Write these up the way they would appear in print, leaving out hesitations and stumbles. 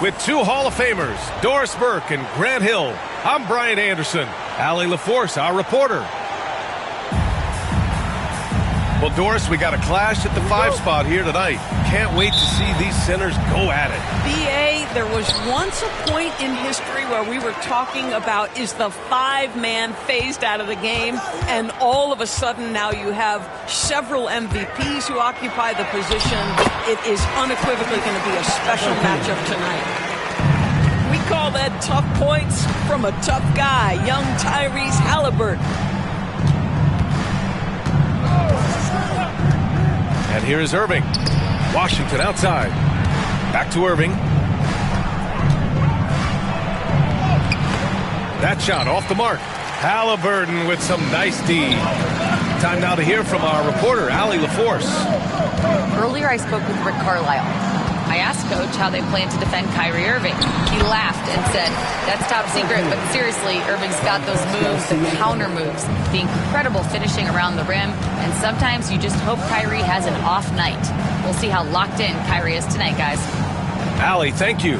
With two Hall of Famers, Doris Burke and Grant Hill, I'm Brian Anderson. Allie LaForce, our reporter. Well, Doris, we got a clash at the 5 spot here tonight. Can't wait to see these centers go at it. B.A., there was once a point in history where we were talking about, is the 5-man phased out of the game? And all of a sudden now you have several MVPs who occupy the position. It is unequivocally going to be a special matchup tonight. We call that tough points from a tough guy, young Tyrese Haliburton. And here is Irving. Washington outside. Back to Irving. That shot off the mark. Haliburton with some nice D. Time now to hear from our reporter, Allie LaForce. Earlier I spoke with Rick Carlisle. I asked Coach how they plan to defend Kyrie Irving. He laughed and said, that's top secret, but seriously, Irving's got those moves, the counter moves, the incredible finishing around the rim, and sometimes you just hope Kyrie has an off night. We'll see how locked in Kyrie is tonight, guys. Allie, thank you.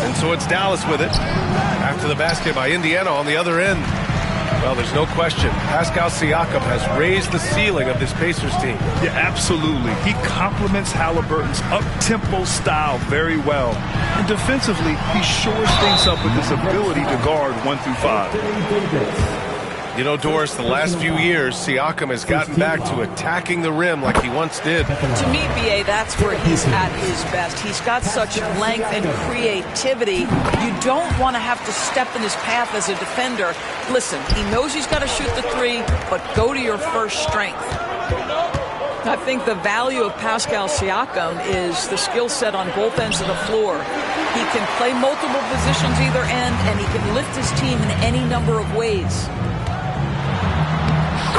And so it's Dallas with it. After the basket by Indiana on the other end. Well, there's no question. Pascal Siakam has raised the ceiling of this Pacers team. Yeah, absolutely. He complements Haliburton's up-tempo style very well. And defensively, he shores things up with his ability to guard 1 through 5. You know, Doris, the last few years, Siakam has gotten back to attacking the rim like he once did. To me, B.A., that's where he's at his best. He's got such length and creativity. You don't want to have to step in his path as a defender. Listen, he knows he's got to shoot the 3, but go to your first strength. I think the value of Pascal Siakam is the skill set on both ends of the floor. He can play multiple positions either end, and he can lift his team in any number of ways.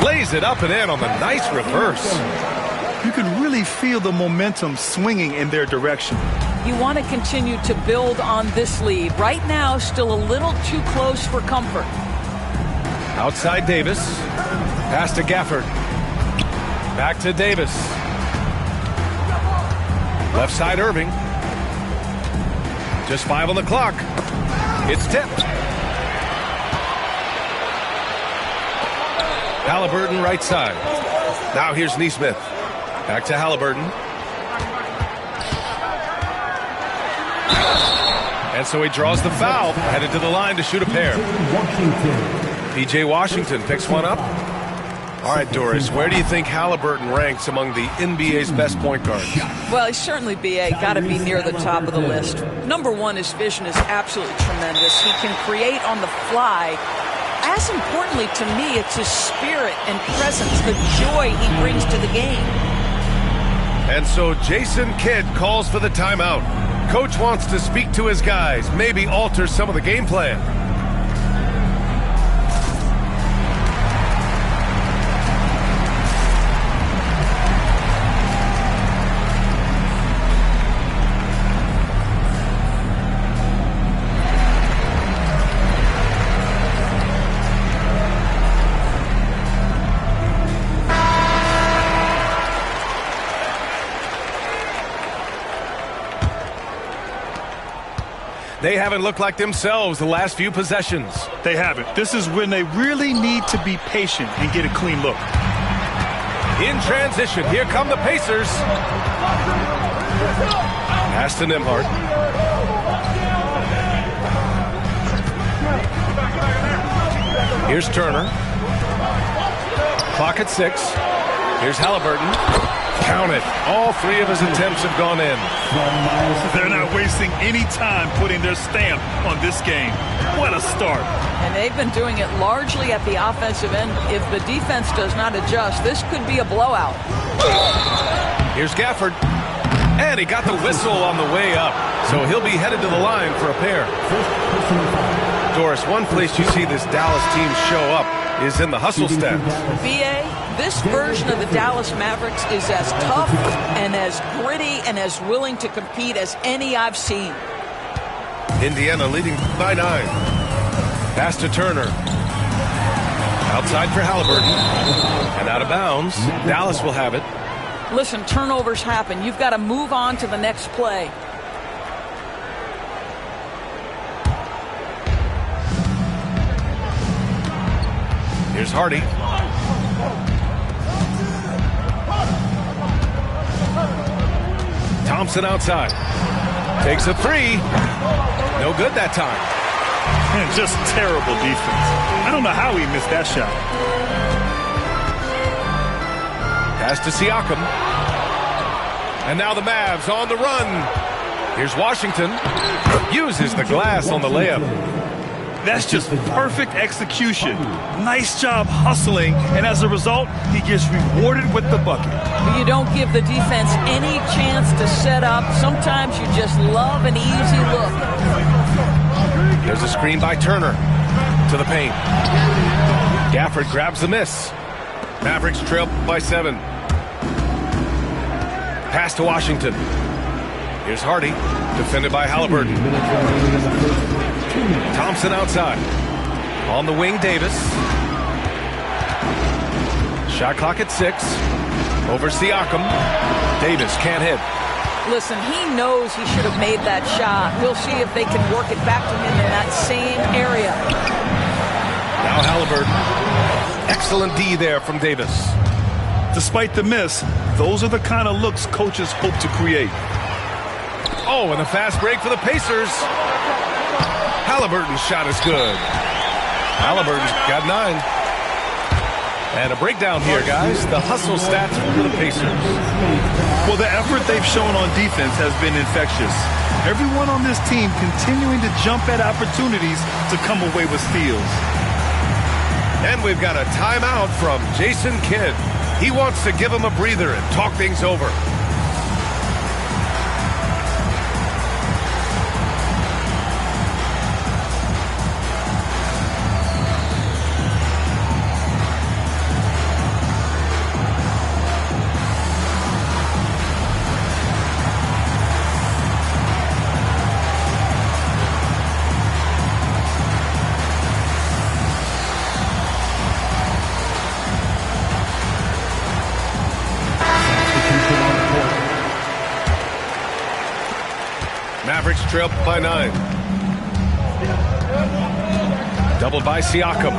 Lays it up and in on the nice reverse. You can really feel the momentum swinging in their direction. You want to continue to build on this lead. Right now, still a little too close for comfort. Outside Davis. Pass to Gafford. Back to Davis. Left side Irving. Just 5 on the clock. It's tipped. Haliburton right side. Now here's Nesmith. Back to Haliburton. And so he draws the foul. Headed to the line to shoot a pair. P.J. Washington picks one up. All right, Doris, where do you think Haliburton ranks among the NBA's best point guards? Well, he's certainly, B.A., got to be near the top of the list. Number one, his vision is absolutely tremendous. He can create on the fly. As importantly to me, it's his spirit and presence, the joy he brings to the game. And so Jason Kidd calls for the timeout. Coach wants to speak to his guys, maybe alter some of the game plan. They haven't looked like themselves the last few possessions. They haven't. This is when they really need to be patient and get a clean look. In transition, here come the Pacers. Pass to Nembhard. Here's Turner. Clock at 6. Here's Haliburton. Count it. All 3 of his attempts have gone in. They're not wasting any time putting their stamp on this game. What a start. And they've been doing it largely at the offensive end. If the defense does not adjust, this could be a blowout. Here's Gafford. And he got the whistle on the way up. So he'll be headed to the line for a pair. Doris, one place you see this Dallas team show up is in the hustle stats. B.A., this version of the Dallas Mavericks is as tough and as gritty and as willing to compete as any I've seen. Indiana leading by 9. Pass to Turner. Outside for Haliburton. And out of bounds. Dallas will have it. Listen, turnovers happen. You've got to move on to the next play. Here's Hardy. Thompson outside. Takes a three. No good that time. And just terrible defense. I don't know how he missed that shot. Pass to Siakam. And now the Mavs on the run. Here's Washington. Uses the glass on the layup. That's just perfect execution. Nice job hustling, and as a result, he gets rewarded with the bucket. You don't give the defense any chance to set up. Sometimes you just love an easy look. There's a screen by Turner to the paint. Gafford grabs the miss. Mavericks trail by 7. Pass to Washington. Here's Hardy, defended by Halliburton. Thompson outside. On the wing, Davis. Shot clock at 6. Over Siakam. Davis can't hit. Listen, he knows he should have made that shot. We'll see if they can work it back to him in that same area. Now Halliburton. Excellent D there from Davis. Despite the miss, those are the kind of looks coaches hope to create. Oh, and a fast break for the Pacers. Halliburton's shot is good. Halliburton's got 9. And a breakdown here, guys. The hustle stats for the Pacers. Well, the effort they've shown on defense has been infectious. Everyone on this team continuing to jump at opportunities to come away with steals. And we've got a timeout from Jason Kidd. He wants to give him a breather and talk things over. Mavericks trail by 9. Doubled by Siakam.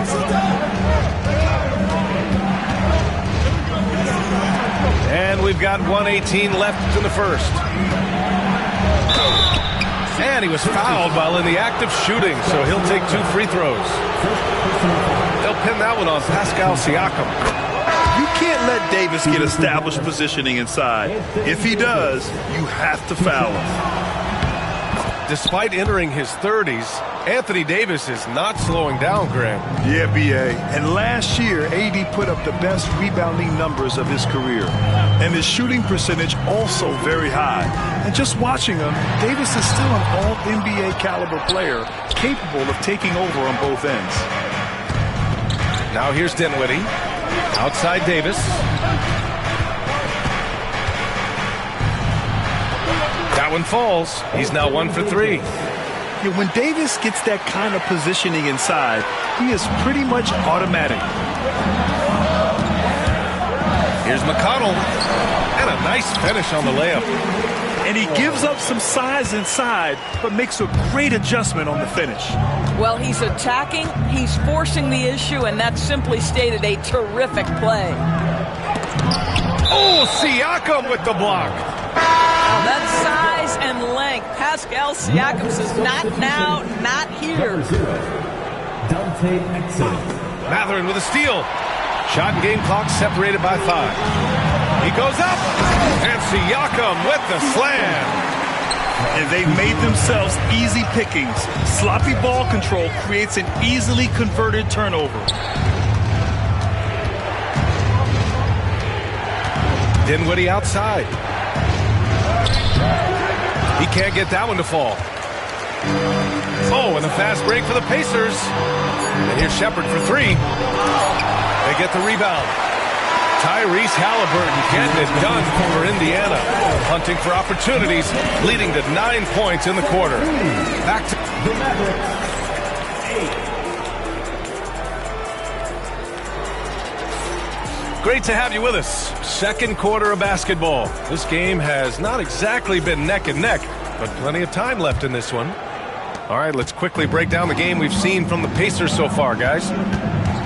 And we've got 1:18 left in the first. And he was fouled while in the act of shooting, so he'll take 2 free throws. They'll pin that one on Pascal Siakam. You can't let Davis get established positioning inside. If he does, you have to foul him. Despite entering his 30s, Anthony Davis is not slowing down, Graham. Yeah, B.A. And last year, A.D. put up the best rebounding numbers of his career. And his shooting percentage also very high. And just watching him, Davis is still an all-NBA caliber player, capable of taking over on both ends. Now here's Dinwiddie. Outside Davis. That one falls. He's now 1 for 3. Yeah, when Davis gets that kind of positioning inside, he is pretty much automatic. Here's McConnell. And a nice finish on the layup. And he gives up some size inside, but makes a great adjustment on the finish. Well, he's attacking, he's forcing the issue, and that's simply stated a terrific play. Oh, Siakam with the block. Now that size and length, Pascal Siakam says, not now, not here. Dante Exum. Mathurin with a steal. Shot and game clock separated by 5. He goes up, and Siakam with the slam. And they've made themselves easy pickings. Sloppy ball control creates an easily converted turnover. Dinwiddie outside. He can't get that one to fall. Oh, and a fast break for the Pacers. And here's Shepherd for 3. They get the rebound. Tyrese Halliburton getting it done for Indiana. Hunting for opportunities, leading to 9 points in the quarter. Back to The Mavericks. 8. Great to have you with us. Second quarter of basketball. This game has not exactly been neck and neck, but plenty of time left in this one. All right, let's quickly break down the game we've seen from the Pacers so far, guys.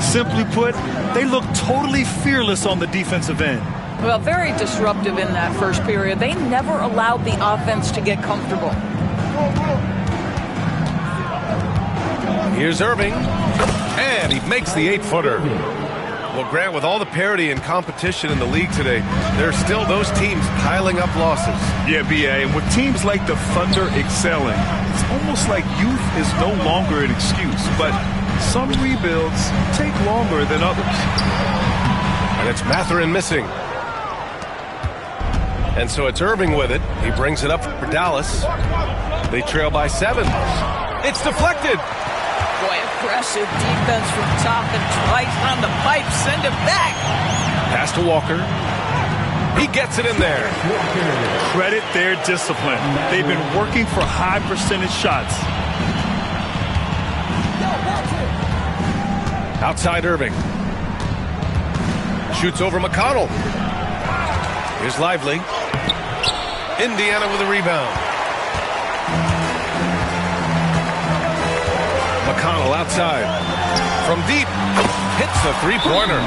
Simply put, they look totally fearless on the defensive end. Well, very disruptive in that first period. They never allowed the offense to get comfortable. Here's Irving, and he makes the 8-footer. Well, Grant, with all the parity and competition in the league today, there are still those teams piling up losses. Yeah, B.A., and with teams like the Thunder excelling, it's almost like youth is no longer an excuse, but some rebuilds take longer than others. And it's Mathurin missing. And so it's Irving with it. He brings it up for Dallas. They trail by 7. It's deflected. Boy, aggressive defense from top and right on the pipe. Send it back. Pass to Walker. He gets it in there. Credit their discipline. They've been working for high percentage shots. Outside Irving. Shoots over McConnell. Here's Lively. Indiana with a rebound. McConnell outside. From deep. Hits a three-pointer.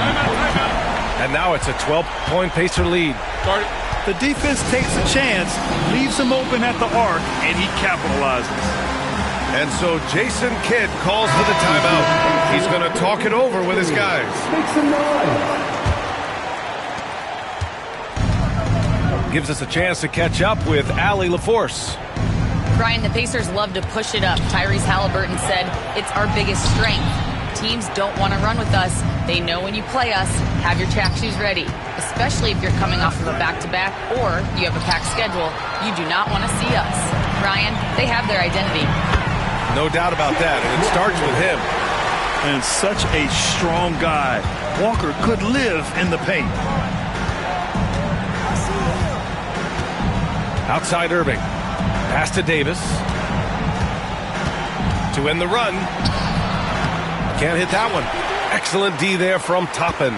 And now it's a 12-point Pacer lead. The defense takes a chance, leaves him open at the arc, and he capitalizes. And so Jason Kidd calls for the timeout. He's going to talk it over with his guys. Make some noise. Gives us a chance to catch up with Allie LaForce. Brian, the Pacers love to push it up. Tyrese Halliburton said, it's our biggest strength. Teams don't want to run with us. They know when you play us, have your track shoes ready, especially if you're coming off of a back-to-back or you have a packed schedule. You do not want to see us. Brian, they have their identity. No doubt about that, and it starts with him. And such a strong guy. Walker could live in the paint. Outside Irving. Pass to Davis. To end the run. Can't hit that one. Excellent D there from Toppin.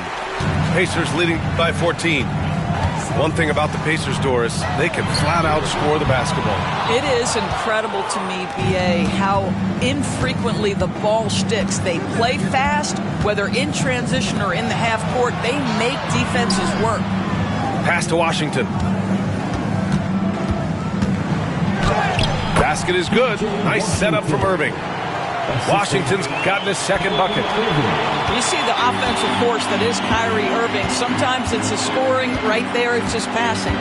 Pacers leading by 14. One thing about the Pacers, Doris, they can flat out score the basketball. It is incredible to me, B.A., how infrequently the ball sticks. They play fast, whether in transition or in the half court. They make defenses work. Pass to Washington. Basket is good. Nice setup from Irving. Washington's gotten his second bucket. You see the offensive force that is Kyrie Irving. Sometimes it's a scoring. Right there, it's just passing.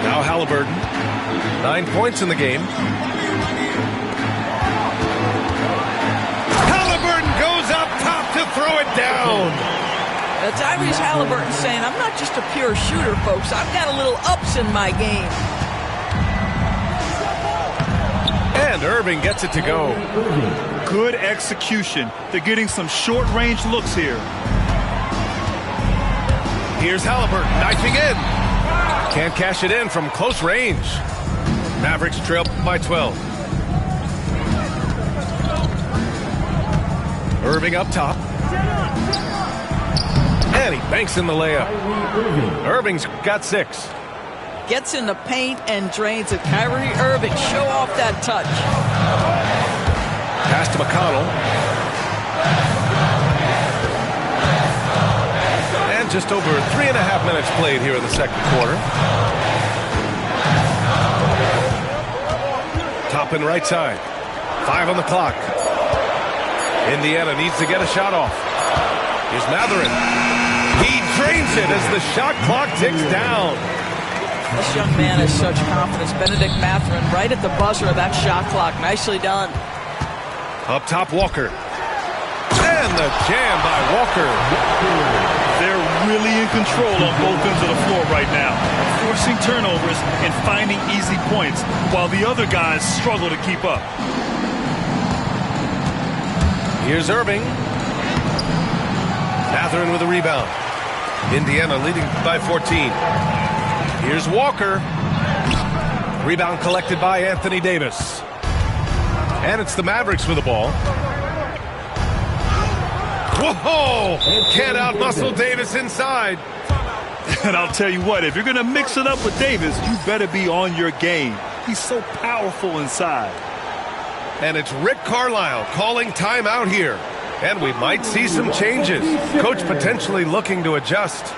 Now Halliburton. 9 points in the game. Halliburton goes up top to throw it down. Tyrese Halliburton saying, I'm not just a pure shooter, folks. I've got a little ups in my game. And Irving gets it to go. Good execution. They're getting some short-range looks here. Here's Halliburton knifing in. Can't cash it in from close range. Mavericks trail by 12. Irving up top. And he banks in the layup. Irving's got 6. Gets in the paint and drains it. Kyrie Irving, show off that touch. Pass to McConnell. And just over 3.5 minutes played here in the second quarter. Toppin right side. 5 on the clock. Indiana needs to get a shot off. Here's Mathurin. He drains it as the shot clock ticks down. This young man has such confidence. Benedict Mathurin right at the buzzer of that shot clock. Nicely done. Up top, Walker. And the jam by Walker. They're really in control on both ends of the floor right now, forcing turnovers and finding easy points while the other guys struggle to keep up. Here's Irving. Mathurin with a rebound. Indiana leading by 14. Here's Walker. Rebound collected by Anthony Davis. And it's the Mavericks with the ball. Whoa! Can't out-muscle Davis inside. And I'll tell you what, if you're going to mix it up with Davis, you better be on your game. He's so powerful inside. And it's Rick Carlisle calling timeout here. And we might see some changes. Coach potentially looking to adjust.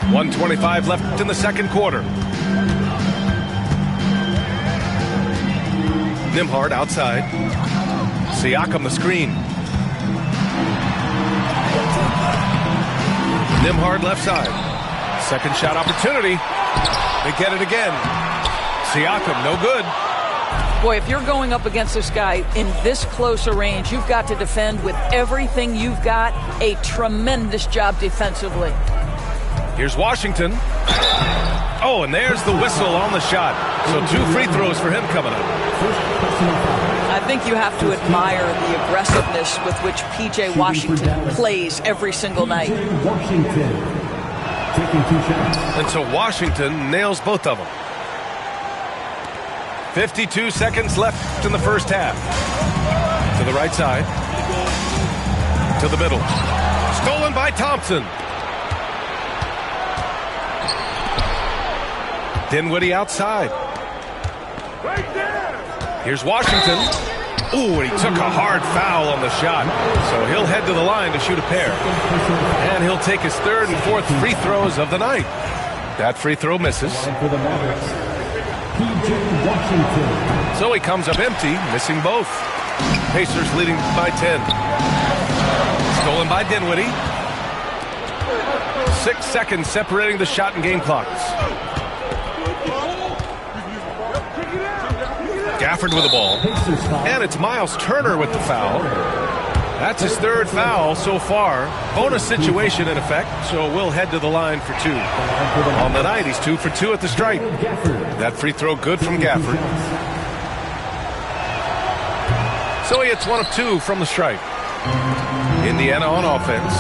.125 left in the second quarter. Nembhard outside. Siakam the screen. Nembhard left side. Second shot opportunity. They get it again. Siakam no good. Boy, if you're going up against this guy in this close a range, you've got to defend with everything you've got. A tremendous job defensively. Here's Washington. Oh, and there's the whistle on the shot. So 2 free throws for him coming up. I think you have to admire the aggressiveness with which P.J. Washington plays every single night. Washington taking 2 shots. And so Washington nails both of them. 52 seconds left in the first half. To the right side. To the middle. Stolen by Thompson. Dinwiddie outside. Here's Washington. Ooh, and he took a hard foul on the shot. So he'll head to the line to shoot a pair. And he'll take his 3rd and 4th free throws of the night. That free throw misses. For the Mavericks, P.J. Washington. So he comes up empty, missing both. Pacers leading by 10. Stolen by Dinwiddie. 6 seconds separating the shot and game clocks. Gafford with the ball. And it's Miles Turner with the foul. That's his 3rd foul so far. Bonus situation in effect, so we'll head to the line for 2. On the night, he's 2 for 2 at the stripe. That free throw good from Gafford. So he hits 1 of 2 from the stripe. Indiana on offense.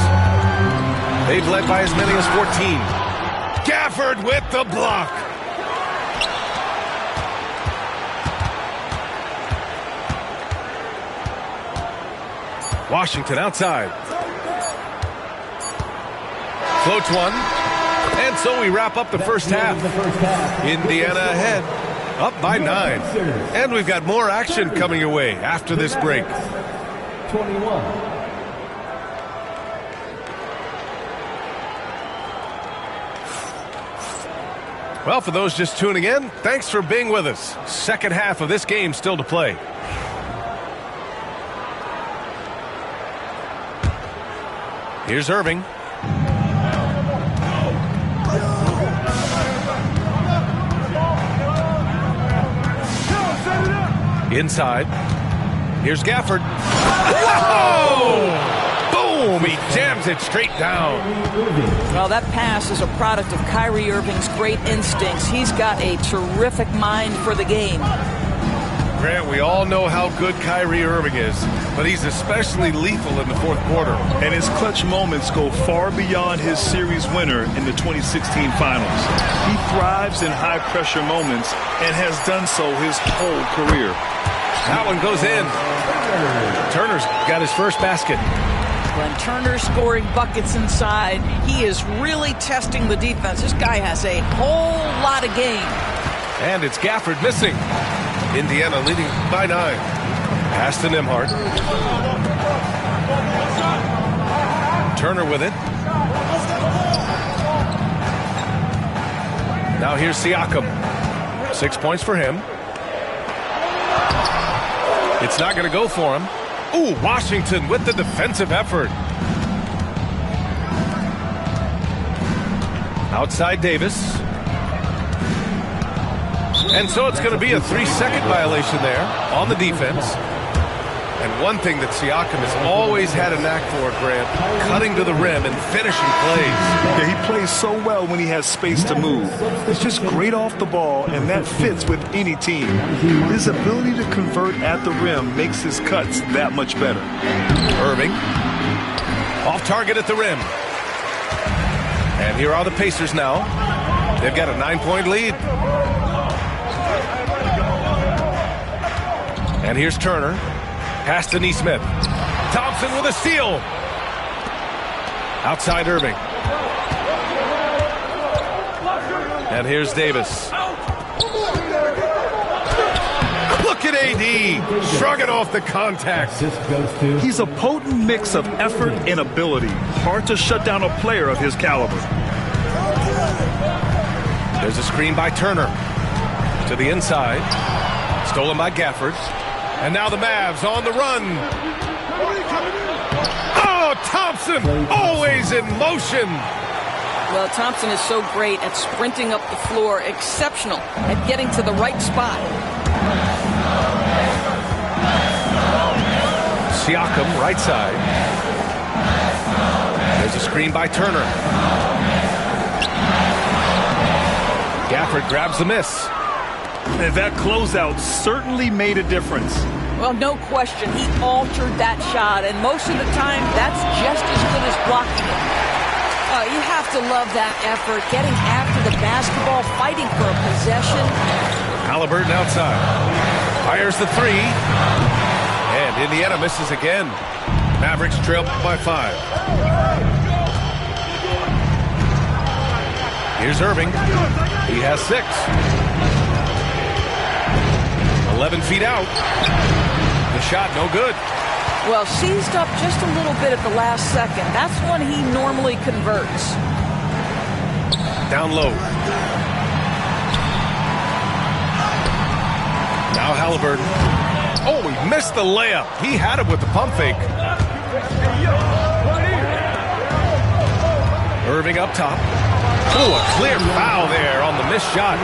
They've led by as many as 14. Gafford with the block. Washington outside. Floats 1. And so we wrap up the first half. Indiana ahead. Up by 9. And we've got more action coming your way after this break. 21. Well, for those just tuning in, thanks for being with us. Second half of this game still to play. Here's Irving. Inside. Here's Gafford. Whoa! Boom! He jams it straight down. Well, that pass is a product of Kyrie Irving's great instincts. He's got a terrific mind for the game. Grant, we all know how good Kyrie Irving is, but he's especially lethal in the 4th quarter. And his clutch moments go far beyond his series winner in the 2016 finals. He thrives in high-pressure moments and has done so his whole career. That one goes in. Turner's got his first basket. When Turner's scoring buckets inside, he is really testing the defense. This guy has a whole lot of game. And it's Gafford missing. Indiana leading by 9. Pass to Nembhard. Turner with it. Now here's Siakam. 6 points for him. It's not going to go for him. Ooh, Washington with the defensive effort. Outside Davis. And so it's going to be a 3-second violation there on the defense. And one thing that Siakam has always had a knack for, Grant, cutting to the rim and finishing plays. Yeah, he plays so well when he has space to move. It's just great off the ball, and that fits with any team. His ability to convert at the rim makes his cuts that much better. Irving. Off target at the rim. And here are the Pacers now. They've got a 9-point lead. And here's Turner. Pass to Neesmith. Thompson with a steal. Outside Irving. And here's Davis. Look at AD shrugging off the contact. He's a potent mix of effort and ability. Hard to shut down a player of his caliber. There's a screen by Turner. To the inside. Stolen by Gafford. And now the Mavs on the run. Oh, Thompson always in motion. Well, Thompson is so great at sprinting up the floor, exceptional at getting to the right spot. Siakam, right side. There's a screen by Turner. Gafford grabs the miss. And that closeout certainly made a difference. Well, no question, he altered that shot, and most of the time, that's just as good as blocking it. You have to love that effort, getting after the basketball, fighting for a possession. Halliburton outside. Fires the three. And Indiana misses again. Mavericks trail by 5. Here's Irving. He has 6. 11 feet out. The shot no good. Well, seized up just a little bit at the last second. That's when he normally converts. Down low. Now Halliburton. Oh, he missed the layup. He had it with the pump fake. Irving up top. Oh, a clear foul there on the missed shot.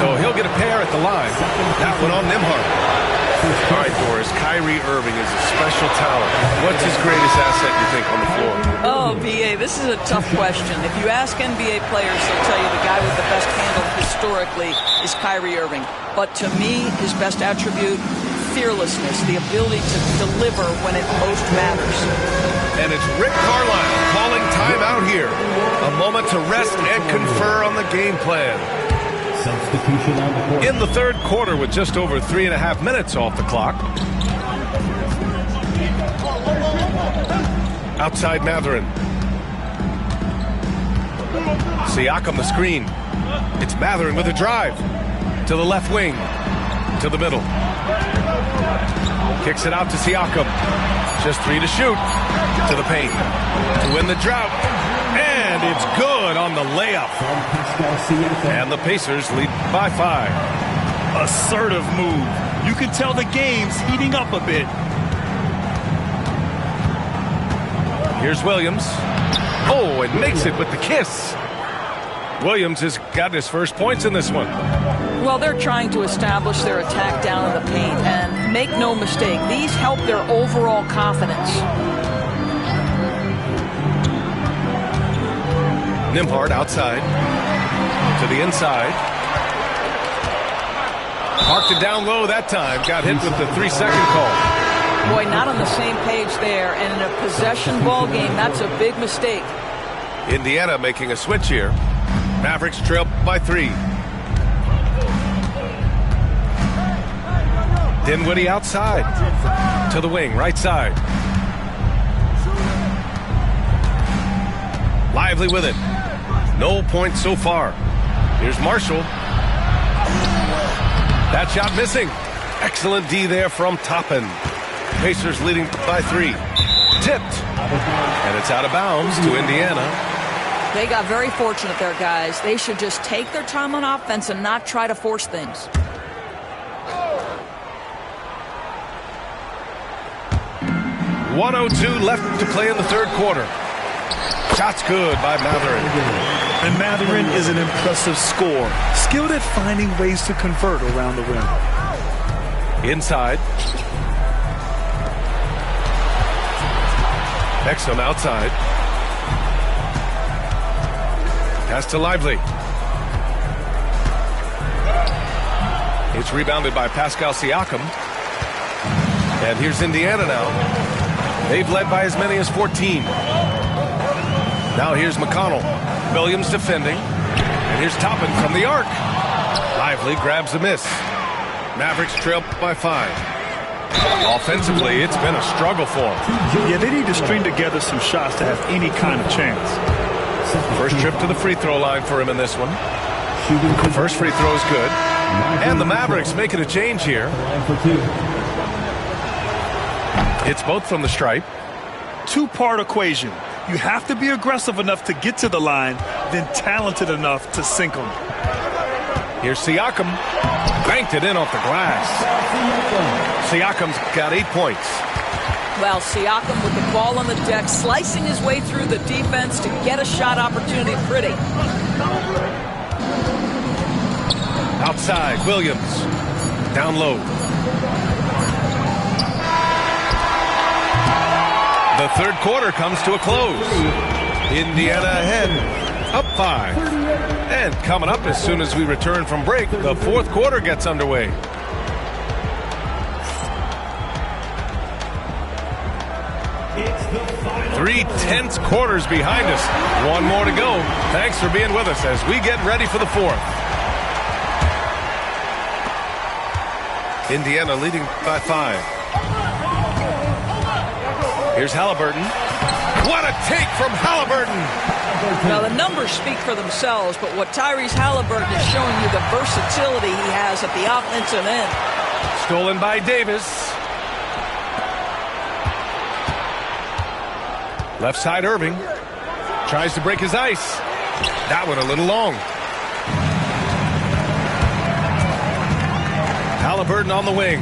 So he'll get a pair at the line. That one on Nembhard. All right, Doris, Kyrie Irving is a special talent. What's his greatest asset, you think, on the floor? Oh, B.A., this is a tough question. If you ask NBA players, they'll tell you the guy with the best handle historically is Kyrie Irving. But to me, his best attribute, fearlessness, the ability to deliver when it most matters. And it's Rick Carlisle calling timeout here. A moment to rest and confer on the game plan. Substitution on the court. In the third quarter with just over 3.5 minutes off the clock. Outside Mathurin. Siakam the screen. It's Mathurin with a drive. To the left wing. To the middle. Kicks it out to Siakam. Just 3 to shoot. To the paint. To win the drought. And it's good on the layup. And the Pacers lead by 5. Assertive move. You can tell the game's heating up a bit. Here's Williams. Oh, and makes it with the kiss. Williams has gotten his first points in this one. Well, they're trying to establish their attack down in the paint. And make no mistake, these help their overall confidence. Nembhard outside. To the inside. Parked it down low that time. Got hit with the 3-second call. Boy, not on the same page there. And in a possession ball game, that's a big mistake. Indiana making a switch here. Mavericks trail by 3. Dinwiddie outside. To the wing, right side. Lively with it. No points so far. Here's Marshall. That shot missing. Excellent D there from Toppin. Pacers leading by 3. Tipped. And it's out of bounds to Indiana. They got very fortunate there, guys. They should just take their time on offense and not try to force things. .102 left to play in the third quarter. Shot's good by Mathurin. And Mathurin is an impressive scorer. Skilled at finding ways to convert around the rim. Inside. Exum outside. Pass to Lively. It's rebounded by Pascal Siakam. And here's Indiana now. They've led by as many as 14. Now here's McConnell. Williams defending. And here's Toppin from the arc. Lively grabs the miss. Mavericks trail by 5. Offensively, it's been a struggle for them. Yeah, they need to string together some shots to have any kind of chance. First trip to the free throw line for him in this one. First free throw is good. And the Mavericks making a change here. It's both from the stripe. Two-part equation. You have to be aggressive enough to get to the line, then talented enough to sink them. Here's Siakam. Banked it in off the glass. Siakam's got 8 points. Well, Siakam with the ball on the deck, slicing his way through the defense to get a shot opportunity pretty. Outside, Williams. Down low. The third quarter comes to a close. Indiana ahead, up 5. And coming up as soon as we return from break, the fourth quarter gets underway. Three tense quarters behind us. One more to go. Thanks for being with us as we get ready for the fourth. Indiana leading by 5. Here's Halliburton. What a take from Halliburton! Now, the numbers speak for themselves, but what Tyrese Halliburton is showing you the versatility he has at the offensive end. Stolen by Davis. Left side, Irving. Tries to break his ice. That one a little long. Halliburton on the wing.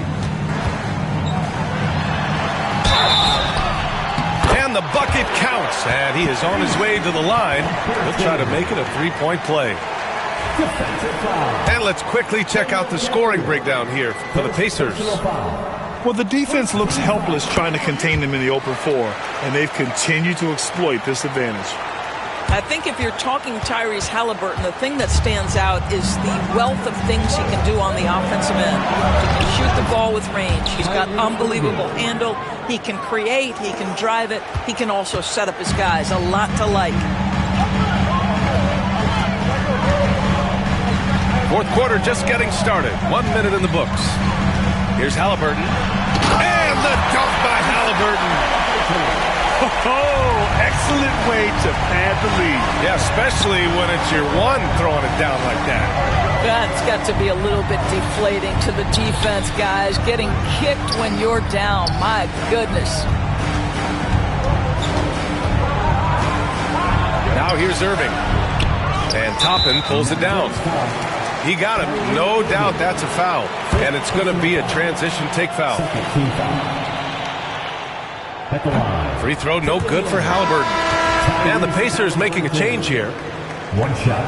And the bucket counts. And he is on his way to the line. He'll try to make it a three-point play. And let's quickly check out the scoring breakdown here for the Pacers. Well, the defense looks helpless trying to contain them in the open floor, and they've continued to exploit this advantage. I think if you're talking Tyrese Halliburton, the thing that stands out is the wealth of things he can do on the offensive end. He can shoot the ball with range. He's got unbelievable handle. He can create. He can drive it. He can also set up his guys. A lot to like. Fourth quarter just getting started. 1 minute in the books. Here's Halliburton. And the dunk by Halliburton. Oh, excellent way to pad the lead. Yeah, especially when it's your one throwing it down like that. That's got to be a little bit deflating to the defense, guys. Getting kicked when you're down. My goodness. Now here's Irving. And Toppin pulls it down. He got him. No doubt that's a foul. And it's going to be a transition take foul. Free throw no good for Halliburton. And the Pacers making a change here. One shot.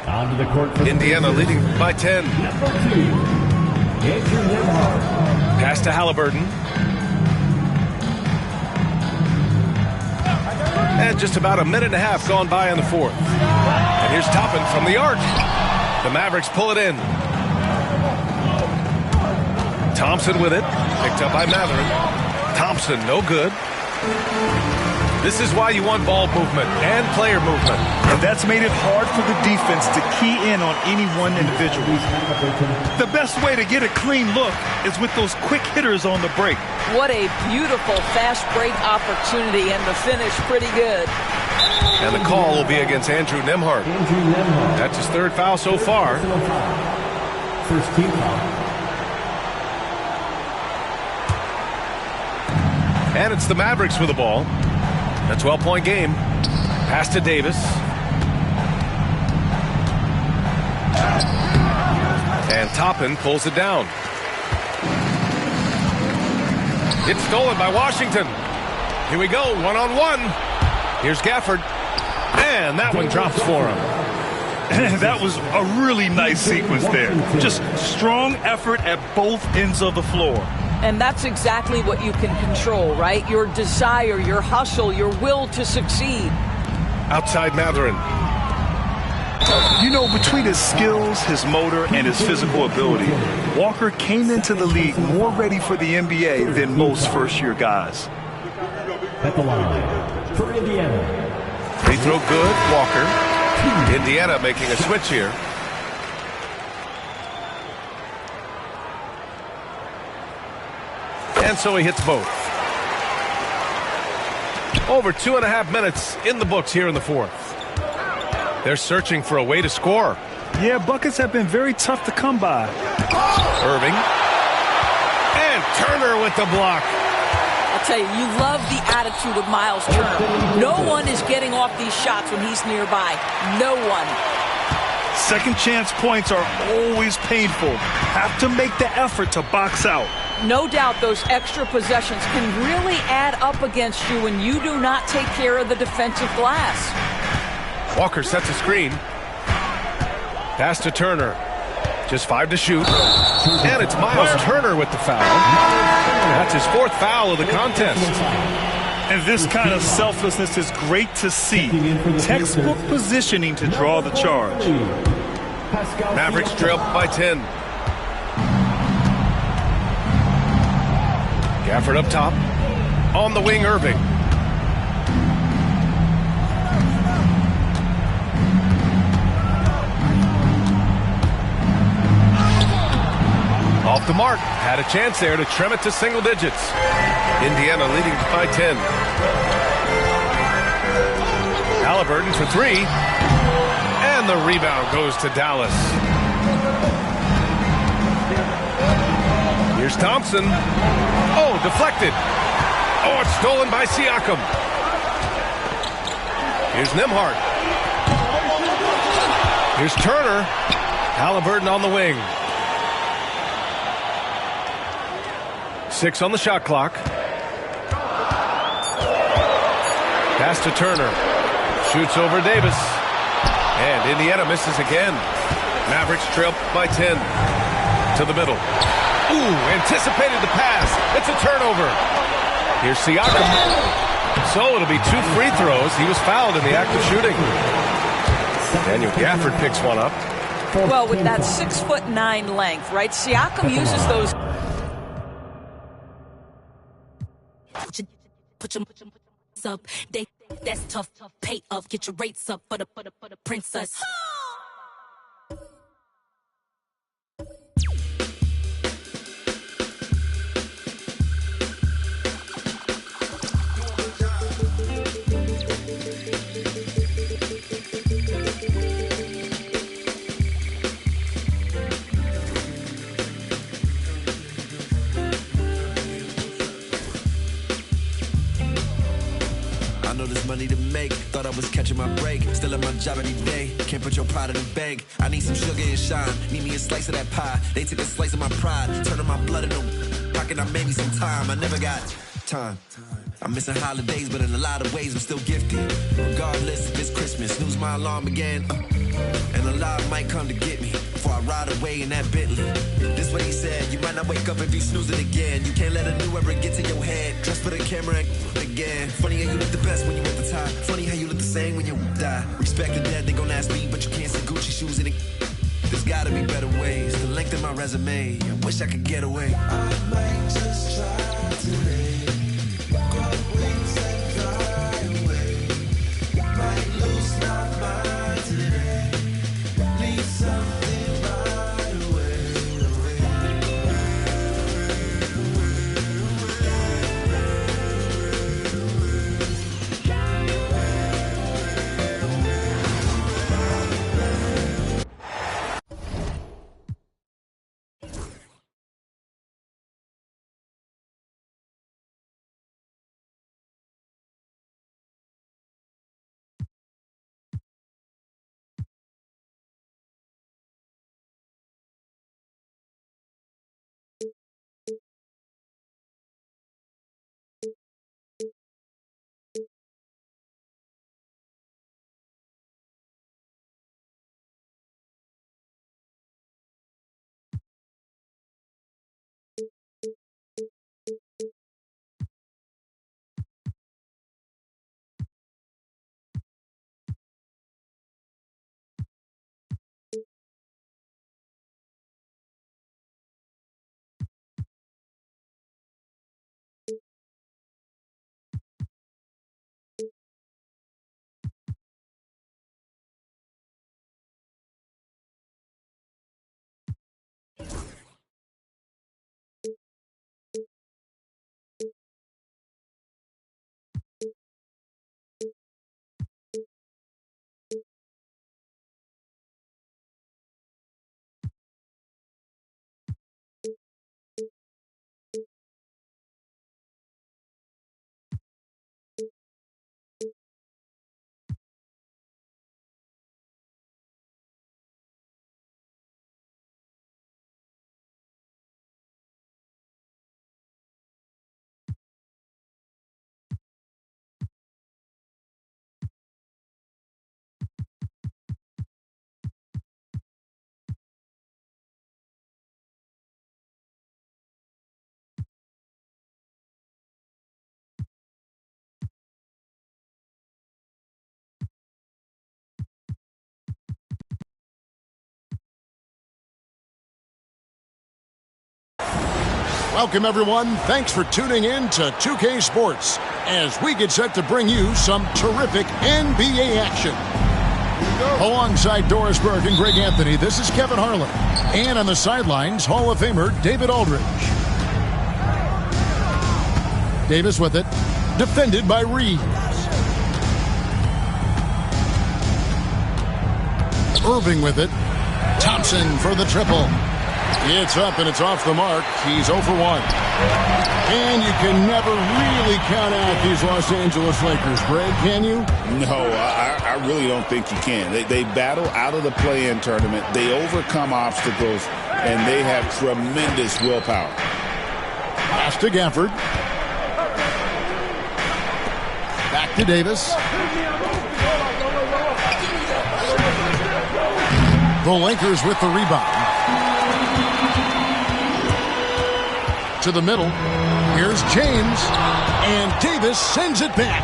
Onto the court for Indiana leading by 10. Pass to Halliburton. And just about a minute and a half gone by in the fourth. And here's Toppin from the arc. The Mavericks pull it in. Thompson with it. Picked up by Mathurin. Thompson, no good. This is why you want ball movement and player movement. And that's made it hard for the defense to key in on any one individual. The best way to get a clean look is with those quick hitters on the break. What a beautiful fast break opportunity, and the finish pretty good. And the call will be against Andrew Nembhard. That's his third foul so far. First team foul. And it's the Mavericks with the ball. A 12-point game. Pass to Davis. And Toppin pulls it down. It's stolen by Washington. Here we go, one-on-one. Here's Gafford. And that one drops for him. That was a really nice sequence there. Just strong effort at both ends of the floor. And that's exactly what you can control, right? Your desire, your hustle, your will to succeed. Outside Mathurin. You know, between his skills, his motor, and his physical ability, Walker came into the league more ready for the NBA than most first-year guys. At the line for Indiana. Free throw good, Walker. Indiana making a switch here. And so he hits both. Over 2.5 minutes in the books here in the fourth. They're searching for a way to score. Yeah, buckets have been very tough to come by. Irving. And Turner with the block. I'll tell you, you love the attitude of Miles Turner. No one is getting off these shots when he's nearby. No one. Second chance points are always painful. Have to make the effort to box out. No doubt those extra possessions can really add up against you when you do not take care of the defensive glass. Walker sets a screen. Pass to Turner. Just 5 to shoot. And it's Miles Turner with the foul. That's his 4th foul of the contest. And this kind of selflessness is great to see. Textbook positioning to draw the charge. Mavericks trail by 10. Gafford up top. On the wing, Irving. Off the mark. Had a chance there to trim it to single digits. Indiana leading by 10. Halliburton for 3. And the rebound goes to Dallas. Here's Thompson. Oh, deflected. Oh, it's stolen by Siakam. Here's Nembhard. Here's Turner. Halliburton on the wing. 6 on the shot clock. Pass to Turner. Shoots over Davis. And Indiana misses again. Mavericks trail by 10. To the middle. Ooh, anticipated the pass. It's a turnover. Here's Siakam. So it'll be 2 free throws. He was fouled in the act of shooting. Daniel Gafford picks one up. Well, with that 6'9" length, right? Siakam uses those. Put your up. That's tough. Pay up. Get your rates up for the princess. Money to make, thought I was catching my break. Still at my job every day, can't put your pride in the bank. I need some sugar and shine, need me a slice of that pie. They took a slice of my pride, turning my blood into pocket. I made me some time, I never got time. I'm missing holidays, but in a lot of ways I'm still gifted. Regardless if it's Christmas, snooze my alarm again, and a lot might come to get me before I ride away in that Bentley. This what he said, you might not wake up if you snooze it again. You can't let a new era get to your head. Dress for the camera again. Funny how you look the best when you at the top. Funny how you look the same when you die. Respect the dead, they gon' ask me, but you can't see Gucci shoes in it. There's gotta be better ways to lengthen my resume. I wish I could get away. I might just try today. Welcome, everyone. Thanks for tuning in to 2K Sports as we get set to bring you some terrific NBA action. Alongside Doris Burke and Greg Anthony, this is Kevin Harlan. And on the sidelines, Hall of Famer David Aldridge. Davis with it. Defended by Reeves. Irving with it. Thompson for the triple. It's up and it's off the mark. He's 0 for 1. And you can never really count out these Los Angeles Lakers, Greg, can you? No, I really don't think you can. They battle out of the play-in tournament. They overcome obstacles, and they have tremendous willpower. Pass to Gafford. Back to Davis. The Lakers with the rebound. To the middle. Here's James. And Davis sends it back.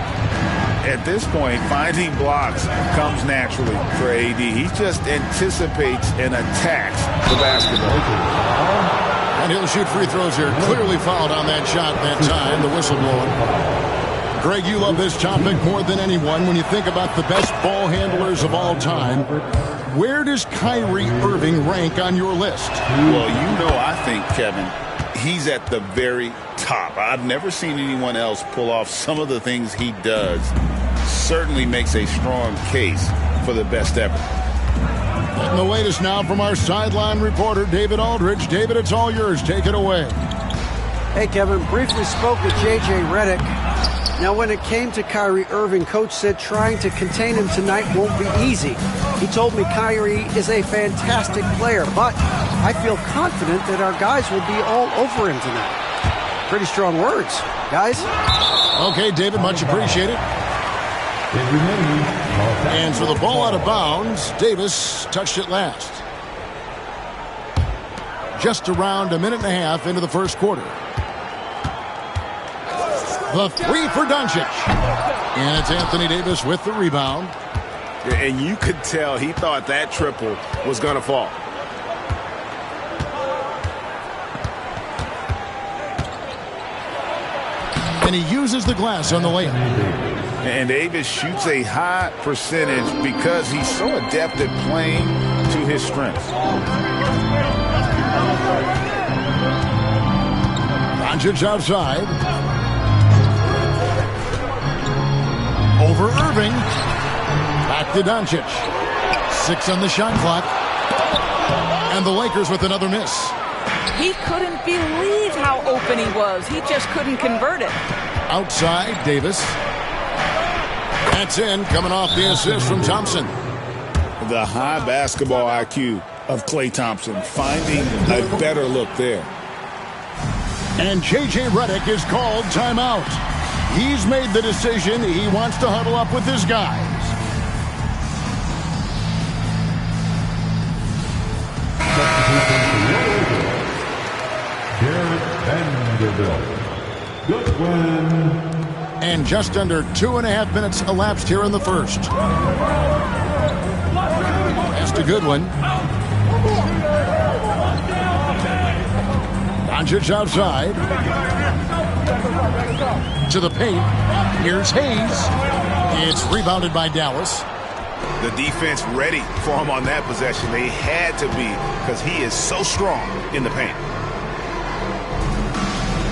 At this point, finding blocks comes naturally for AD. He just anticipates and attacks the basketball. And he'll shoot free throws here. Clearly fouled on that shot that time. The whistle blowing. Greg, you love this topic more than anyone. When you think about the best ball handlers of all time, where does Kyrie Irving rank on your list? Well, I think, Kevin, he's at the very top. I've never seen anyone else pull off some of the things he does. Certainly makes a strong case for the best ever. And the latest now from our sideline reporter, David Aldridge. David, it's all yours. Take it away. Hey, Kevin. Briefly spoke with J.J. Redick. Now, when it came to Kyrie Irving, Coach said trying to contain him tonight won't be easy. He told me Kyrie is a fantastic player, but I feel confident that our guys will be all over him tonight. Pretty strong words, guys. Okay, David, much appreciated. And for the ball out of bounds, Davis touched it last. Just around a minute and a half into the first quarter. The three for Doncic. And it's Anthony Davis with the rebound. And you could tell he thought that triple was going to fall. And he uses the glass on the layup. And Davis shoots a high percentage because he's so adept at playing to his strengths. Doncic outside. Over Irving. Back to Doncic. 6 on the shot clock. And the Lakers with another miss. He couldn't believe how open he was. He just couldn't convert it. Outside, Davis. That's in, coming off the assist from Thompson. The high basketball IQ of Klay Thompson, finding a better look there. And J.J. Redick is called timeout. He's made the decision. He wants to huddle up with his guys. And just under 2.5 minutes elapsed here in the first. That's a good one. Doncic outside. To the paint. Here's Hayes. It's rebounded by Dallas. The defense ready for him on that possession. They had to be because he is so strong in the paint.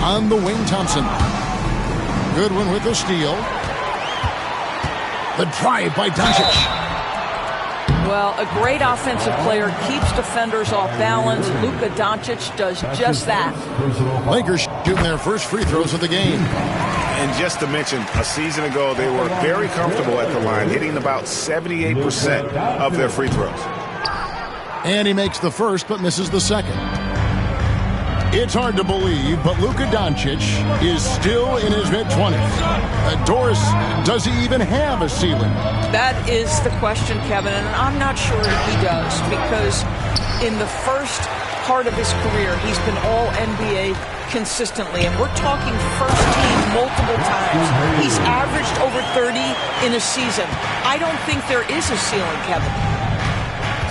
On the wing, Thompson. Goodwin with the steal. The drive by Doncic. Well, a great offensive player keeps defenders off balance. Luka Doncic does just that. Lakers shooting their first free throws of the game. And just to mention, a season ago, they were very comfortable at the line, hitting about 78% of their free throws. And he makes the first, but misses the second. It's hard to believe, but Luka Doncic is still in his mid-20s. Doris, does he even have a ceiling? That is the question, Kevin, and I'm not sure he does, because in the first part of his career, he's been all-NBA consistently, and we're talking first team multiple times. He's averaged over 30 in a season. I don't think there is a ceiling, Kevin.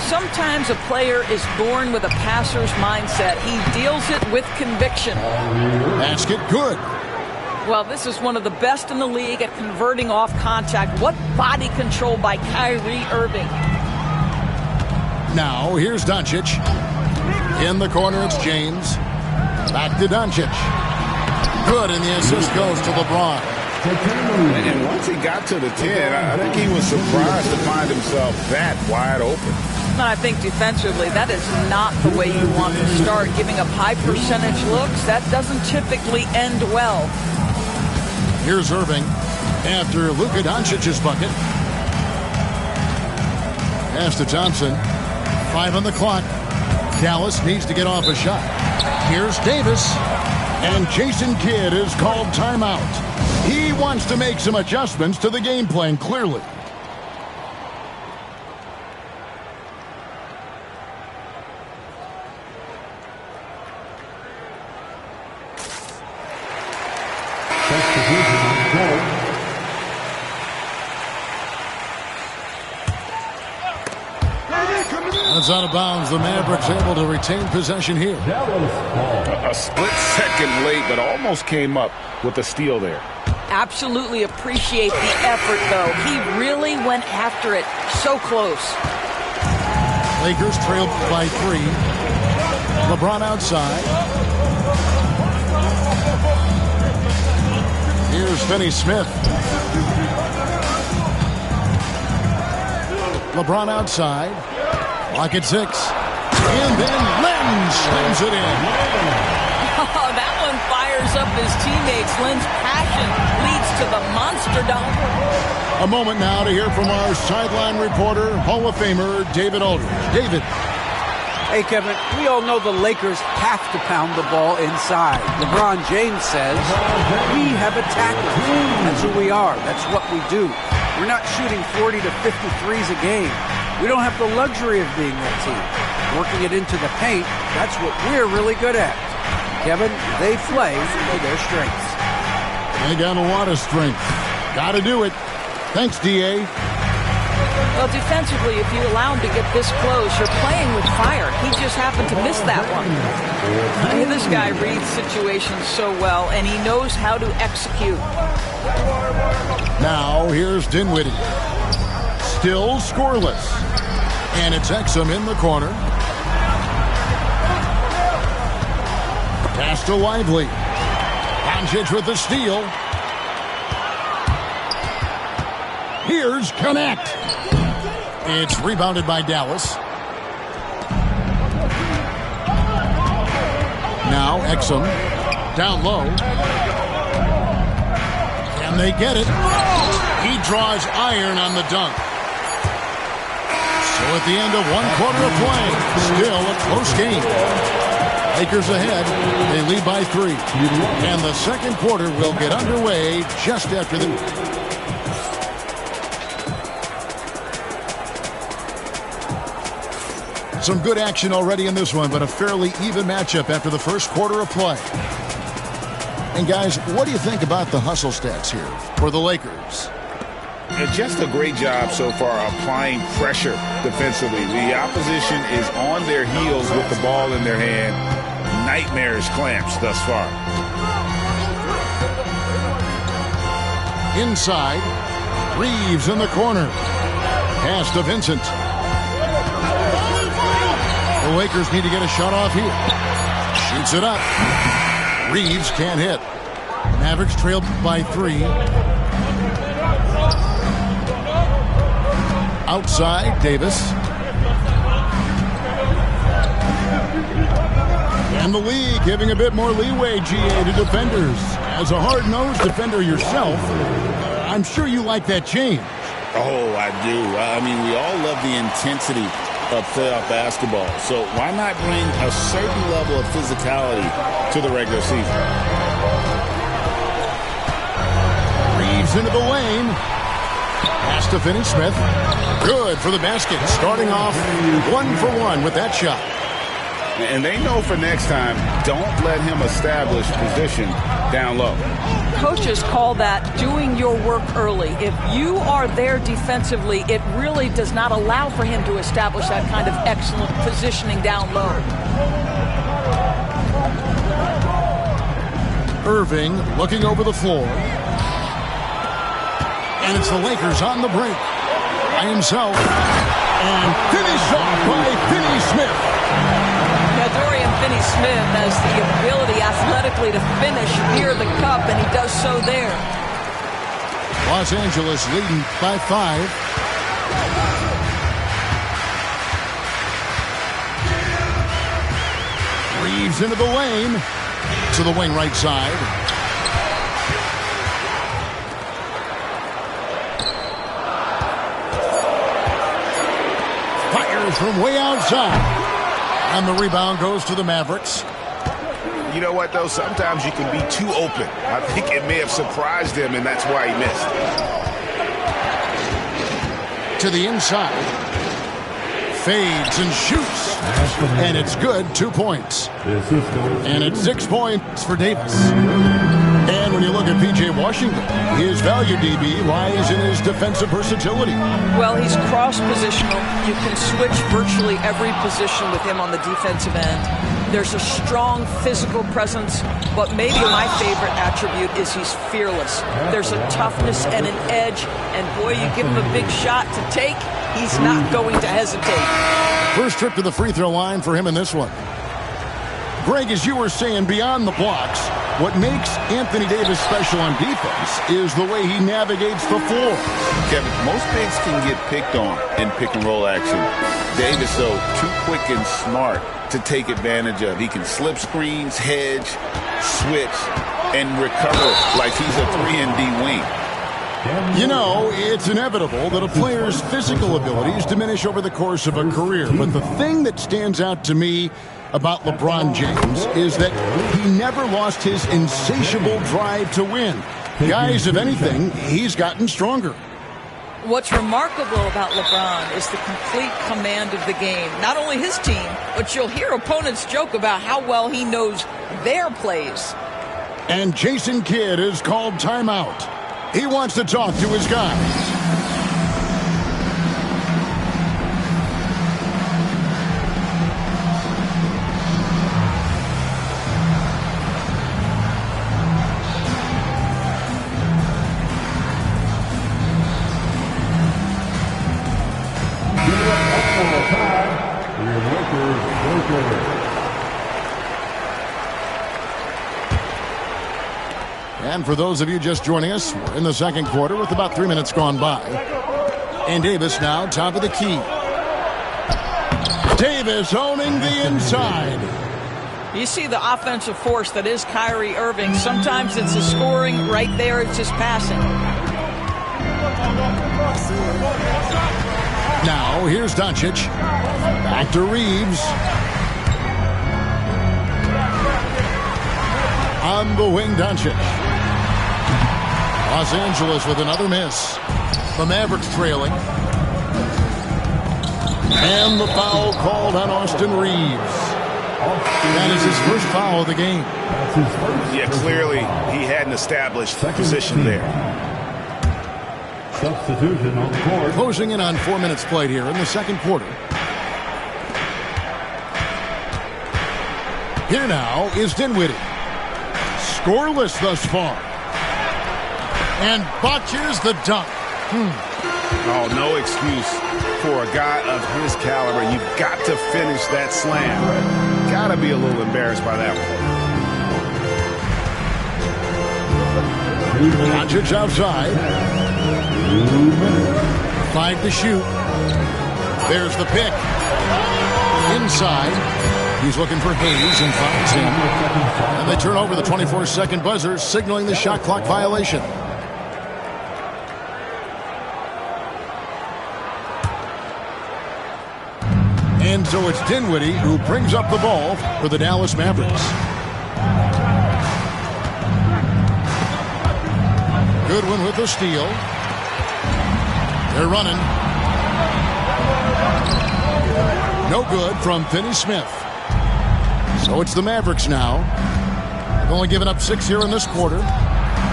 sometimes a player is born with a passer's mindset. He deals it with conviction. Basket good. Well, this is one of the best in the league at converting off contact. What body control by Kyrie Irving. Now, here's Doncic. In the corner, it's James. Back to Doncic. Good, and the assist goes to LeBron. And once he got to the 10, I think he was surprised to find himself that wide open. And I think defensively, that is not the way you want to start. Giving up high percentage looks, that doesn't typically end well. Here's Irving after Luka Doncic's bucket. Pass to Thompson. 5 on the clock. Dallas needs to get off a shot. Here's Davis. And Jason Kidd is called timeout. He wants to make some adjustments to the game plan, clearly. That's out of bounds. The Mavericks able to retain possession here. A split second late, but almost came up with a steal there. Absolutely appreciate the effort, though. He really went after it. So close. Lakers trailed by 3. LeBron outside. Here's Finney Smith. LeBron outside. Lock at 6. And then Len slams it in. Oh, that one fires up his teammates. Len's passion leads to the monster dunk. A moment now to hear from our sideline reporter, Hall of Famer David Aldridge. David. Hey, Kevin, we all know the Lakers have to pound the ball inside. LeBron James says, we have attackers. That's who we are. That's what we do. We're not shooting 40 to 50 threes a game. We don't have the luxury of being that team. Working it into the paint, that's what we're really good at. Kevin, they play to their strengths. They got a lot of strength. Got to do it. Thanks, D.A. Well, defensively, if you allow him to get this close, you're playing with fire. He just happened to miss that one. This guy reads situations so well, and he knows how to execute. Now, here's Dinwiddie. Still scoreless. And it's Exum in the corner. Pass to Lively. Doncic with the steal. Here's Connect. It's rebounded by Dallas. Now Exum down low. Can they get it? He draws iron on the dunk. So at the end of 1 quarter of play, still a close game. Lakers ahead. They lead by 3. And the second quarter will get underway just after the... Some good action already in this one, but a fairly even matchup after the first quarter of play. And guys, what do you think about the hustle stats here for the Lakers? Just a great job so far applying pressure defensively. The opposition is on their heels with the ball in their hand. Nightmarish clamps thus far. Inside, Reeves in the corner. Pass to Vincent. The Lakers need to get a shot off here. Shoots it up. Reeves can't hit. Mavericks trailed by 3. Outside, Davis. And the league giving a bit more leeway, GA, to defenders. As a hard-nosed defender yourself, I'm sure you like that change. Oh, I do. I mean, we all love the intensity of playoff basketball. So why not bring a certain level of physicality to the regular season? Reeves into the lane. Pass to Finney Smith. Good for the basket. Starting off 1 for 1 with that shot. And they know for next time, don't let him establish position down low. Coaches call that doing your work early. If you are there defensively, it really does not allow for him to establish that kind of excellent positioning down low. Irving looking over the floor. And it's the Lakers on the break. By himself. And finished off by Finney-Smith. Now, Dorian Finney-Smith has the ability athletically to finish near the cup, and he does so there. Los Angeles leading by 5. Reeves into the lane. To the wing right side. Fires from way outside. And the rebound goes to the Mavericks. You know what, though? Sometimes you can be too open. I think it may have surprised him, and that's why he missed. To the inside. Fades and shoots. And it's good. 2 points. And it's 6 points for Davis. And when you look at P.J. Washington, his value DB lies in his defensive versatility. Well, he's cross-positional. You can switch virtually every position with him on the defensive end. There's a strong physical presence, but maybe my favorite attribute is he's fearless. There's a toughness and an edge, and boy, you give him a big shot to take, he's not going to hesitate. First trip to the free throw line for him in this one. Greg, as you were saying, beyond the blocks, what makes Anthony Davis special on defense is the way he navigates the floor. Kevin, most bigs can get picked on in pick-and-roll action. Davis, though, too quick and smart to take advantage of. He can slip screens, hedge, switch, and recover like he's a 3-and-D wing. You know, it's inevitable that a player's physical abilities diminish over the course of a career. But the thing that stands out to me about LeBron James is that he never lost his insatiable drive to win. Guys, if anything, he's gotten stronger. What's remarkable about LeBron is the complete command of the game. Not only his team, but you'll hear opponents joke about how well he knows their plays. And Jason Kidd is called timeout. He wants to talk to his guys. And for those of you just joining us, we're in the second quarter with about 3 minutes gone by. And Davis now top of the key. Davis owning the inside. You see the offensive force that is Kyrie Irving. Sometimes it's the scoring. Right there, it's just passing. Now, here's Doncic. Back to Reeves. On the wing, Doncic. Los Angeles with another miss. The Mavericks trailing. And the foul called on Austin Reeves. That is his first foul of the game. Yeah, clearly he hadn't established position there. Substitution on the court. Closing in on 4 minutes played here in the second quarter. Here now is Dinwiddie. Scoreless thus far. And botches the dunk. Oh, no excuse for a guy of his caliber. You've got to finish that slam. Got to be a little embarrassed by that one. Doncic outside. 5 to shoot. There's the pick. Inside. He's looking for Hayes and finds him. And they turn over the 24-second buzzer, signaling the shot clock violation. And so it's Dinwiddie who brings up the ball for the Dallas Mavericks. Goodwin with the steal. They're running. No good from Finney-Smith. So it's the Mavericks now. They've only given up 6 here in this quarter.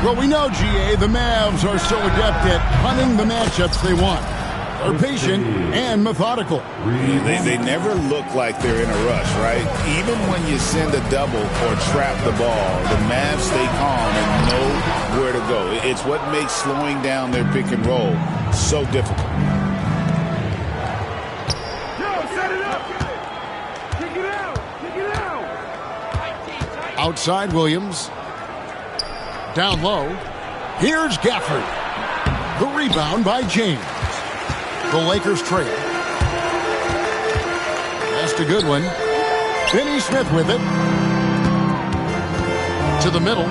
Well, we know, GA, the Mavs are so adept at hunting the matchups they want. They're patient and methodical. They never look like they're in a rush, right? Even when you send a double or trap the ball, the Mavs stay calm and know where to go. It's what makes slowing down their pick and roll so difficult. Outside Williams. Down low. Here's Gafford. The rebound by James. The Lakers trail. That's a good one. Finney Smith with it. To the middle.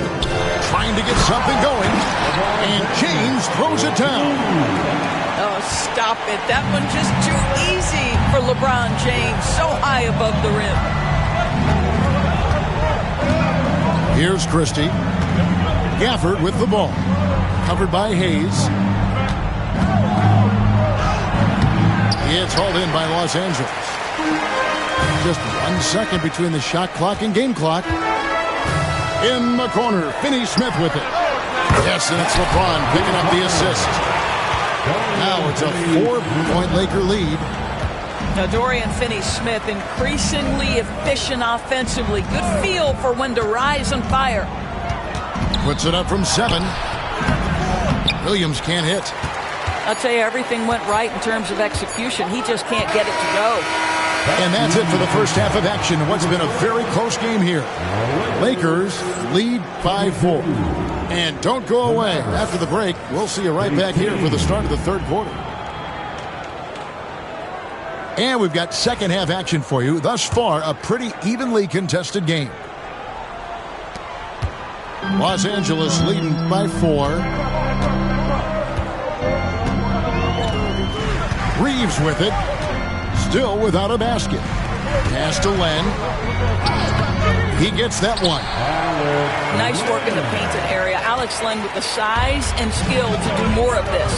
Trying to get something going. And James throws it down. Oh, stop it. That one just too easy for LeBron James. So high above the rim. Here's Christie. Gafford with the ball. Covered by Hayes. It's hauled in by Los Angeles. Just 1 second between the shot clock and game clock. In the corner, Finney Smith with it. Yes, and it's LeBron picking up the assist. Now it's a 4-point Laker lead. Now Dorian Finney-Smith increasingly efficient offensively. Good feel for when to rise and fire. Puts it up from 7. Williams can't hit. I'll tell you, everything went right in terms of execution. He just can't get it to go. And that's it for the first half of action. What's been a very close game here. Lakers lead by 4. And don't go away. After the break, we'll see you right back here for the start of the third quarter. And we've got second half action for you. Thus far, a pretty evenly contested game. Los Angeles leading by 4. Reeves with it. Still without a basket. Pass to Len. He gets that one. Nice work in the painted area. Alex Len with the size and skill to do more of this.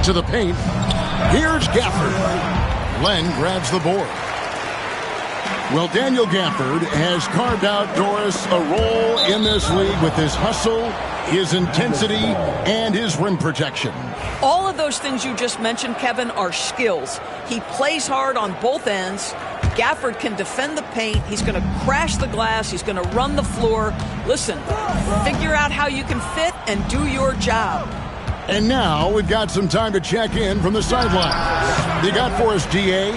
To the paint. Here's Gafford. Len grabs the board. Well, Daniel Gafford has carved out, Doris, a role in this league with his hustle, his intensity, and his rim protection. All of those things you just mentioned, Kevin, are skills. He plays hard on both ends. Gafford can defend the paint. He's going to crash the glass. He's going to run the floor. Listen, figure out how you can fit and do your job. And now we've got some time to check in from the sidelines. You got for us, DA?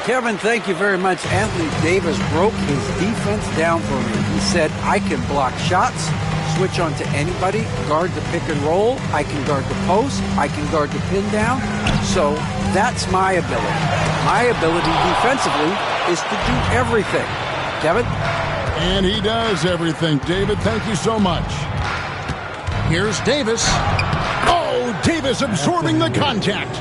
Kevin, thank you very much. Anthony Davis broke his defense down for me. He said, I can block shots, switch on to anybody, guard the pick and roll, I can guard the post, I can guard the pin down. So that's my ability. My ability defensively is to do everything. Kevin? And he does everything. David, thank you so much. Here's Davis. Oh, Davis absorbing the contact.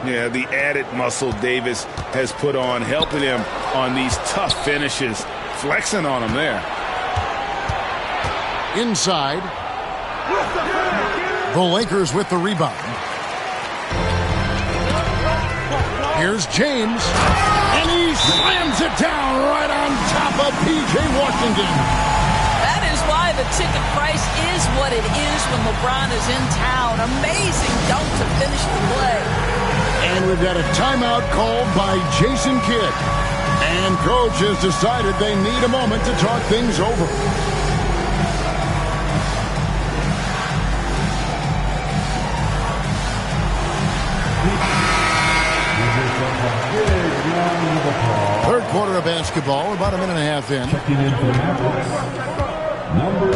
Yeah, the added muscle Davis has put on, helping him on these tough finishes. Flexing on him there. Inside. The Lakers with the rebound. Here's James. And he slams it down right on top of P.J. Washington. That is why the ticket price is what it is when LeBron is in town. Amazing dunk to finish the play. And we've got a timeout called by Jason Kidd. And coach has decided they need a moment to talk things over. Third quarter of basketball, about a minute and a half in. Checking in for the Mavericks, number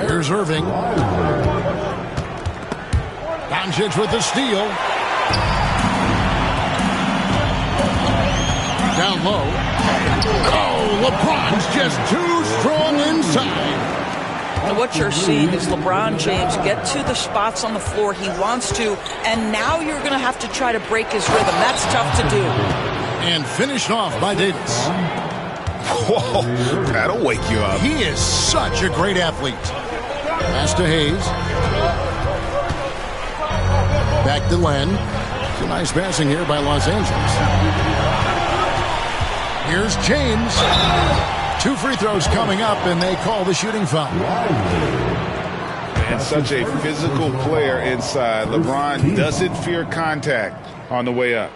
2. Here's Irving. Doncic with the steal. Down low. Oh, LeBron's just too strong inside. And what you're seeing is LeBron James get to the spots on the floor he wants to, and now you're going to have to try to break his rhythm. That's tough to do. And finished off by Davis. Whoa, that'll wake you up. He is such a great athlete. Pass to Hayes. Back to Len. It's a nice passing here by Los Angeles. Here's James. 2 free throws coming up, and they call the shooting foul. And such a physical player inside. LeBron doesn't fear contact on the way up.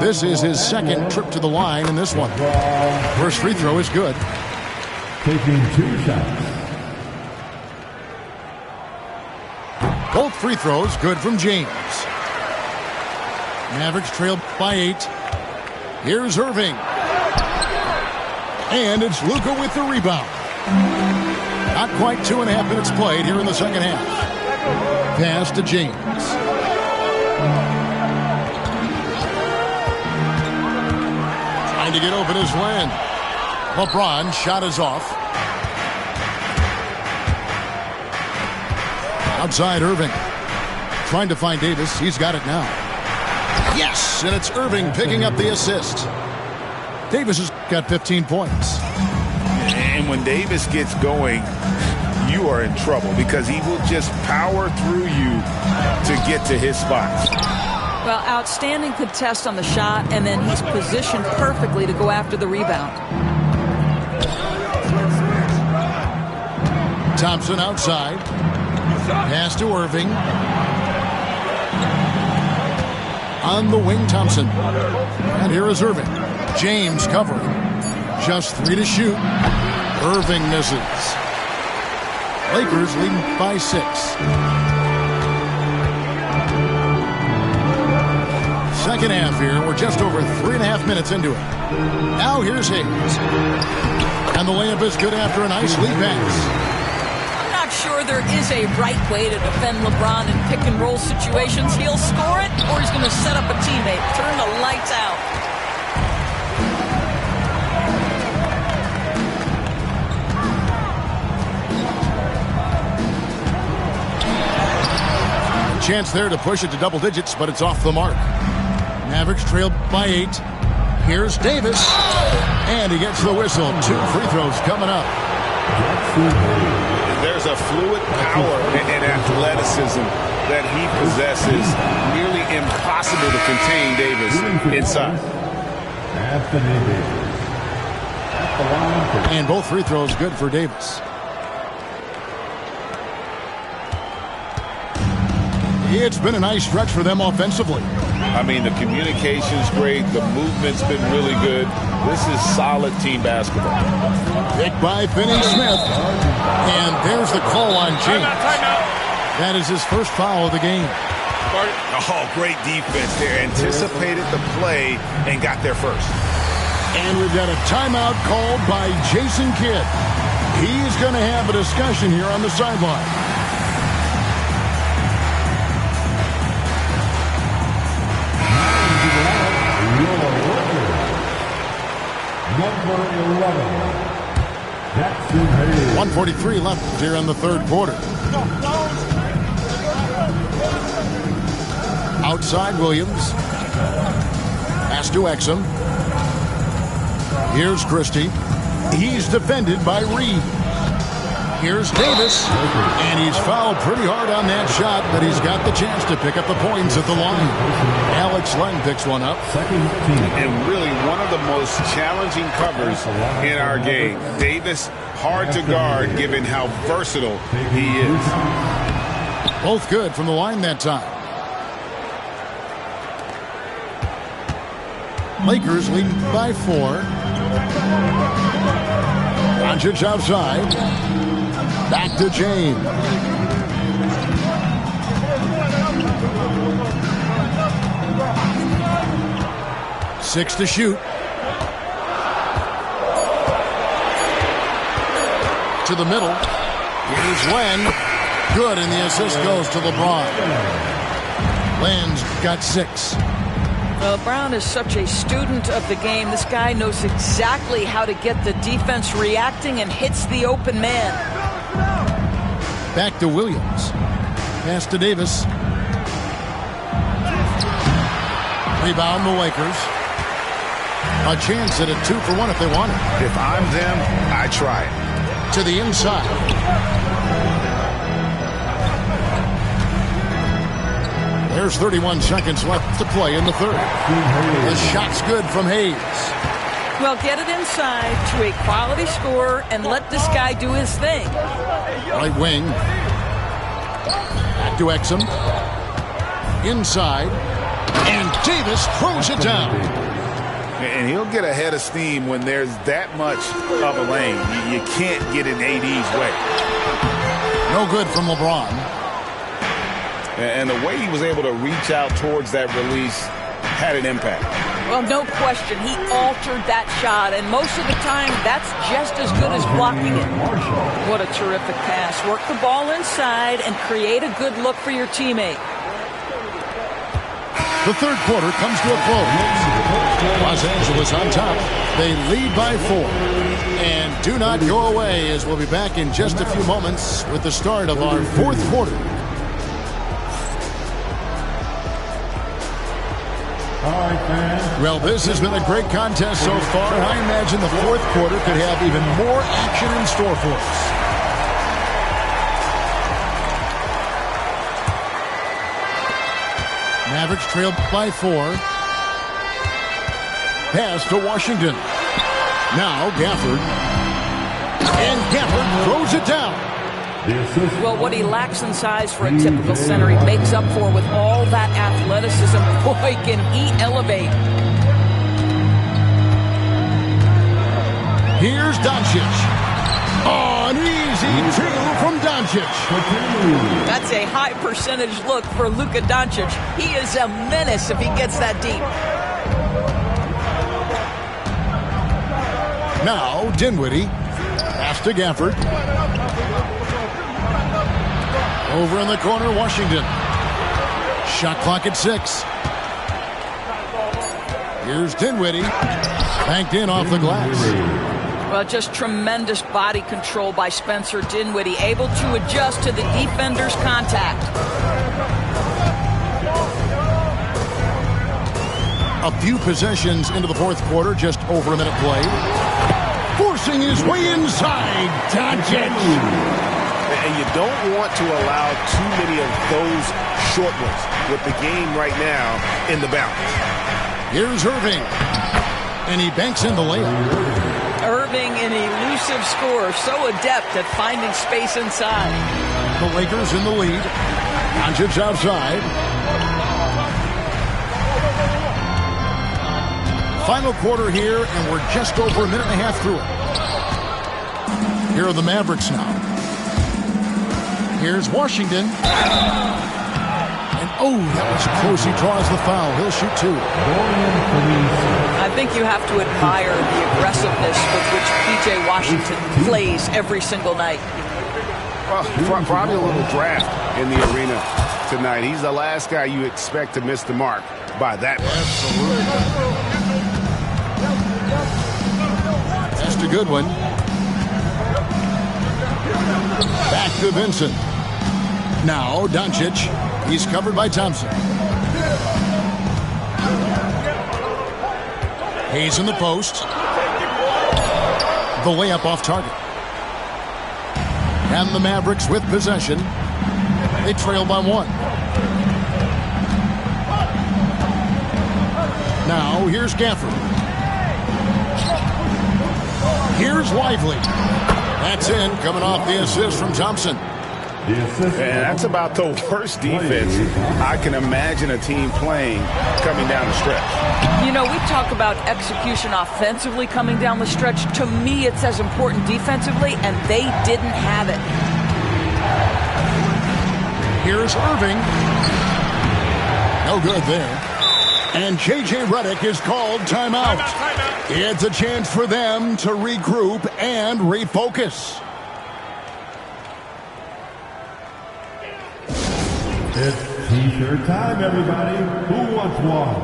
This is his second trip to the line in this one. First free throw is good. Taking 2 shots. Both free throws good from James. Mavericks trail by 8. Here's Irving. And it's Luka with the rebound. Not quite 2.5 minutes played here in the second half. Pass to James. Trying to get open is Len. LeBron shot is off. Outside Irving. Trying to find Davis. He's got it now. Yes, and it's Irving picking up the assist. Davis has got 15 points. And when Davis gets going, you are in trouble because he will just power through you to get to his spots. Well, outstanding contest on the shot, and then he's positioned perfectly to go after the rebound. Thompson outside. Pass to Irving. On the wing, Thompson. And here is Irving. James covering. Just 3 to shoot. Irving misses. Lakers leading by 6. Second half here. We're just over 3.5 minutes into it. Now here's Hayes. And the layup is good after a nice lead pass. I'm not sure there is a right way to defend LeBron in pick-and-roll situations. He'll score it, or he's going to set up a teammate. Turn the lights out. Chance there to push it to double digits, but it's off the mark. Mavericks trail by 8. Here's Davis. And he gets the whistle. 2 free throws coming up. There's a fluid power and athleticism that he possesses. Nearly impossible to contain Davis inside. And both free throws good for Davis. It's been a nice stretch for them offensively. I mean, the communication's great. The movement's been really good. This is solid team basketball. Picked by Finney-Smith. And there's the call on James. That is his first foul of the game. Oh, great defense there. Anticipated the play and got there first. And we've got a timeout called by Jason Kidd. He's going to have a discussion here on the sideline. Number 11, Jackson Hayes. 1:43 left here in the third quarter. Outside Williams. Pass to Exum. Here's Christie. He's defended by Reed. Here's Davis. And he's fouled pretty hard on that shot, but he's got the chance to pick up the points at the line. Alex Len picks one up. And really one of the most challenging covers in our game. Davis, hard to guard given how versatile he is. Both good from the line that time. Lakers leading by 4. Doncic outside. Back to James. Six to shoot. To the middle. Here's Len. Good, and the assist goes to LeBron. Len's got 6. Well, Brown is such a student of the game. This guy knows exactly how to get the defense reacting and hits the open man. Back to Williams. Pass to Davis. Rebound the Lakers. A chance at a 2-for-1 if they want it. If I'm them, I try it. To the inside. There's 31 seconds left to play in the third. The shot's good from Hayes. Well, get it inside to a quality scorer and let this guy do his thing. Right wing. Back to Exum. Inside. And Davis throws it down. And he'll get a head of steam when there's that much of a lane. You can't get in AD's way. No good from LeBron. And the way he was able to reach out towards that release had an impact. Well, no question. He altered that shot, and most of the time, that's just as good as blocking it. What a terrific pass. Work the ball inside and create a good look for your teammate. The third quarter comes to a close. Los Angeles on top. They lead by 4. And do not go away, as we'll be back in just a few moments with the start of our fourth quarter. Well, this has been a great contest so far. I imagine the fourth quarter could have even more action in store for us. Mavericks trailed by 4. Pass to Washington. Now Gafford. And Gafford throws it down. Well, what he lacks in size for a typical center, he makes up for with all that athleticism. Boy, can he elevate. Here's Doncic. An easy 2 from Doncic. That's a high percentage look for Luka Doncic. He is a menace if he gets that deep. Now Dinwiddie. Pass to Gafford. Over in the corner, Washington. Shot clock at 6. Here's Dinwiddie. Banked in off the glass. Well, just tremendous body control by Spencer Dinwiddie, able to adjust to the defender's contact. A few possessions into the fourth quarter, just over a minute played. Forcing his way inside, Doncic. And you don't want to allow too many of those short ones with the game right now in the balance. Here's Irving. And he banks in the layup. Irving, an elusive scorer, so adept at finding space inside. The Lakers in the lead. Doncic outside. Final quarter here, and we're just over a minute and a half through it. Here are the Mavericks now. Here's Washington. And oh, that was close. He draws the foul. He'll shoot 2. I think you have to admire the aggressiveness with which P.J. Washington plays every single night. Well, probably a little draft in the arena tonight. He's the last guy you expect to miss the mark by that much. Absolutely. That's a good one. Back to Vincent. Now Doncic. He's covered by Thompson. Hayes in the post. The layup off target. And the Mavericks with possession. They trail by 1. Now here's Gafford. Here's Lively. That's in, coming off the assist from Thompson. And that's about the worst defense I can imagine a team playing coming down the stretch. You know, we talk about execution offensively coming down the stretch. To me, it's as important defensively, and they didn't have it. Here's Irving. No good there. And J.J. Redick is called timeout. It's a chance for them to regroup and refocus. It's t-shirt time, everybody. Who wants one?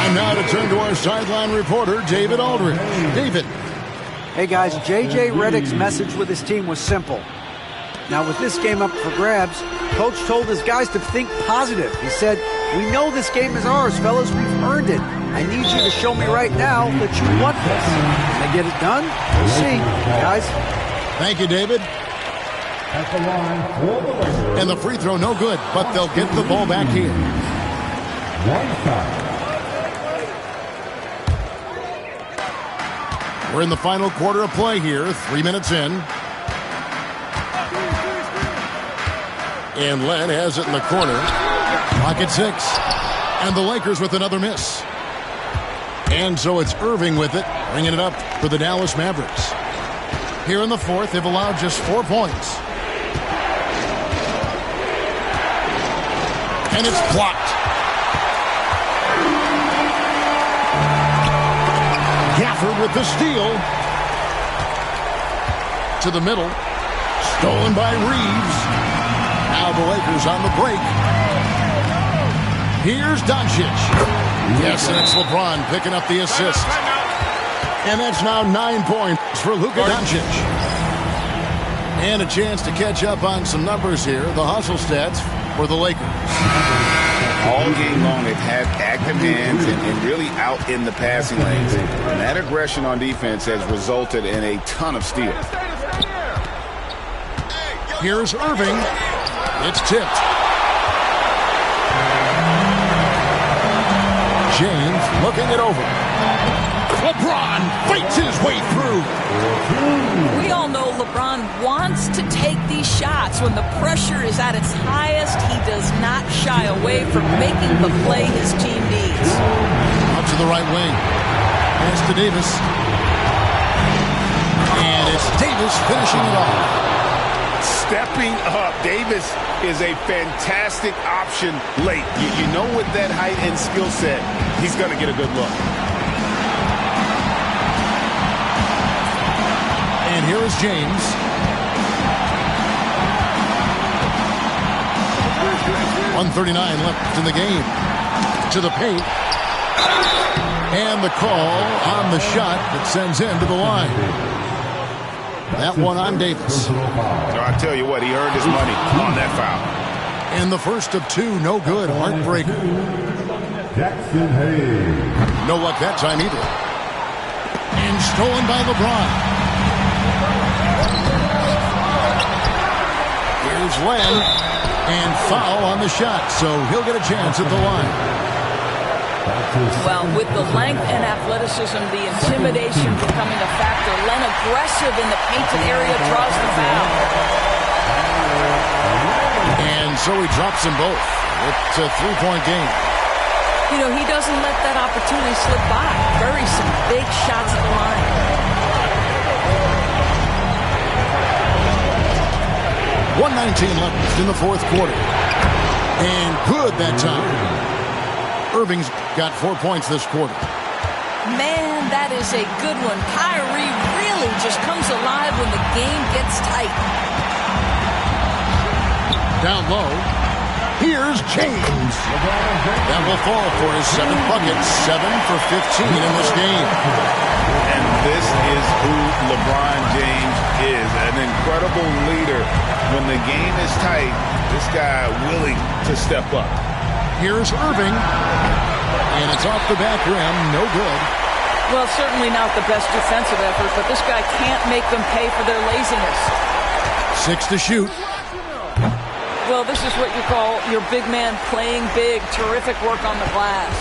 And now to turn to our sideline reporter, David Aldridge. David. Hey guys, J.J. Redick's message with his team was simple. Now with this game up for grabs, Coach told his guys to think positive. He said, We know this game is ours, fellas. We've earned it. I need you to show me right now that you want this. Can I get it done? We'll see, guys. Thank you, David. At the line for the Lakers. And the free throw, no good, but they'll get the ball back here. One shot. We're in the final quarter of play here, 3 minutes in. And Len has it in the corner. Clock at 6. And the Lakers with another miss. And so it's Irving with it, bringing it up for the Dallas Mavericks. Here in the fourth, they've allowed just 4 points. And it's blocked. Gafford with the steal. To the middle. Stolen by Reeves. Now the Lakers on the break. Here's Doncic. Yes, and it's LeBron picking up the assist. And that's now 9 points for Luka Doncic. And a chance to catch up on some numbers here. The hustle stats for the Lakers. All game long, they've had active hands and really out in the passing lanes. And that aggression on defense has resulted in a ton of steals. Here's Irving. It's tipped. James looking it over. LeBron fights his way through. We all know LeBron wants to take these shots. When the pressure is at its highest, he does not shy away from making the play his team needs. Out to the right wing. Pass to Davis. And it's Davis finishing it off. Stepping up, Davis is a fantastic option late. You know, with that height and skill set, he's going to get a good look. And here is James. .139 left in the game. To the paint. And the call on the shot that sends him to the line. That one on Davis. So I tell you what, he earned his money on that foul. And the first of 2, no good. Heartbreaker. Jackson Hayes. No luck that time either. And stolen by LeBron. Here's Len. And foul on the shot, so he'll get a chance at the line. Well, with the length and athleticism, the intimidation becoming a factor. Len aggressive in the painted area, draws the foul. And so he drops them both. It's a 3-point game. You know, he doesn't let that opportunity slip by. Buries some big shots at the line. .119 left in the fourth quarter. And good that time. Irving's got 4 points this quarter. Man, that is a good one. Kyrie really just comes alive when the game gets tight. Down low. Here's James. That will fall for his 7th bucket. 7 for 15 in this game. And this is who LeBron James is. An incredible leader. When the game is tight, this guy willing to step up. Here's Irving. And it's off the back rim. No good. Well, certainly not the best defensive effort, but this guy can't make them pay for their laziness. 6 to shoot. Well, this is what you call your big man playing big. Terrific work on the glass.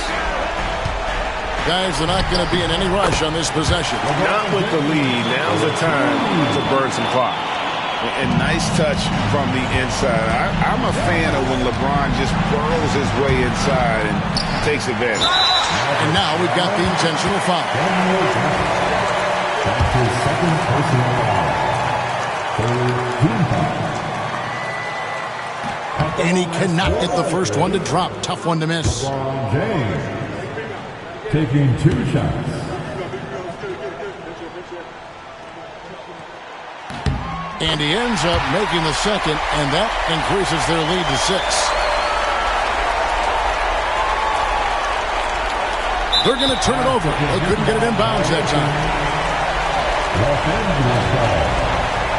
Guys, they're not going to be in any rush on this possession. Not with the lead. Now's the time to burn some clock. And nice touch from the inside. I'm a fan of when LeBron just burrows his way inside and takes advantage. And now we've got the intentional foul. That's his second personal foul. And he cannot get the first one to drop. Tough one to miss. LeBron James taking 2 shots. And he ends up making the second, and that increases their lead to 6. They're going to turn it over. They couldn't get it inbounds that time. Los Angeles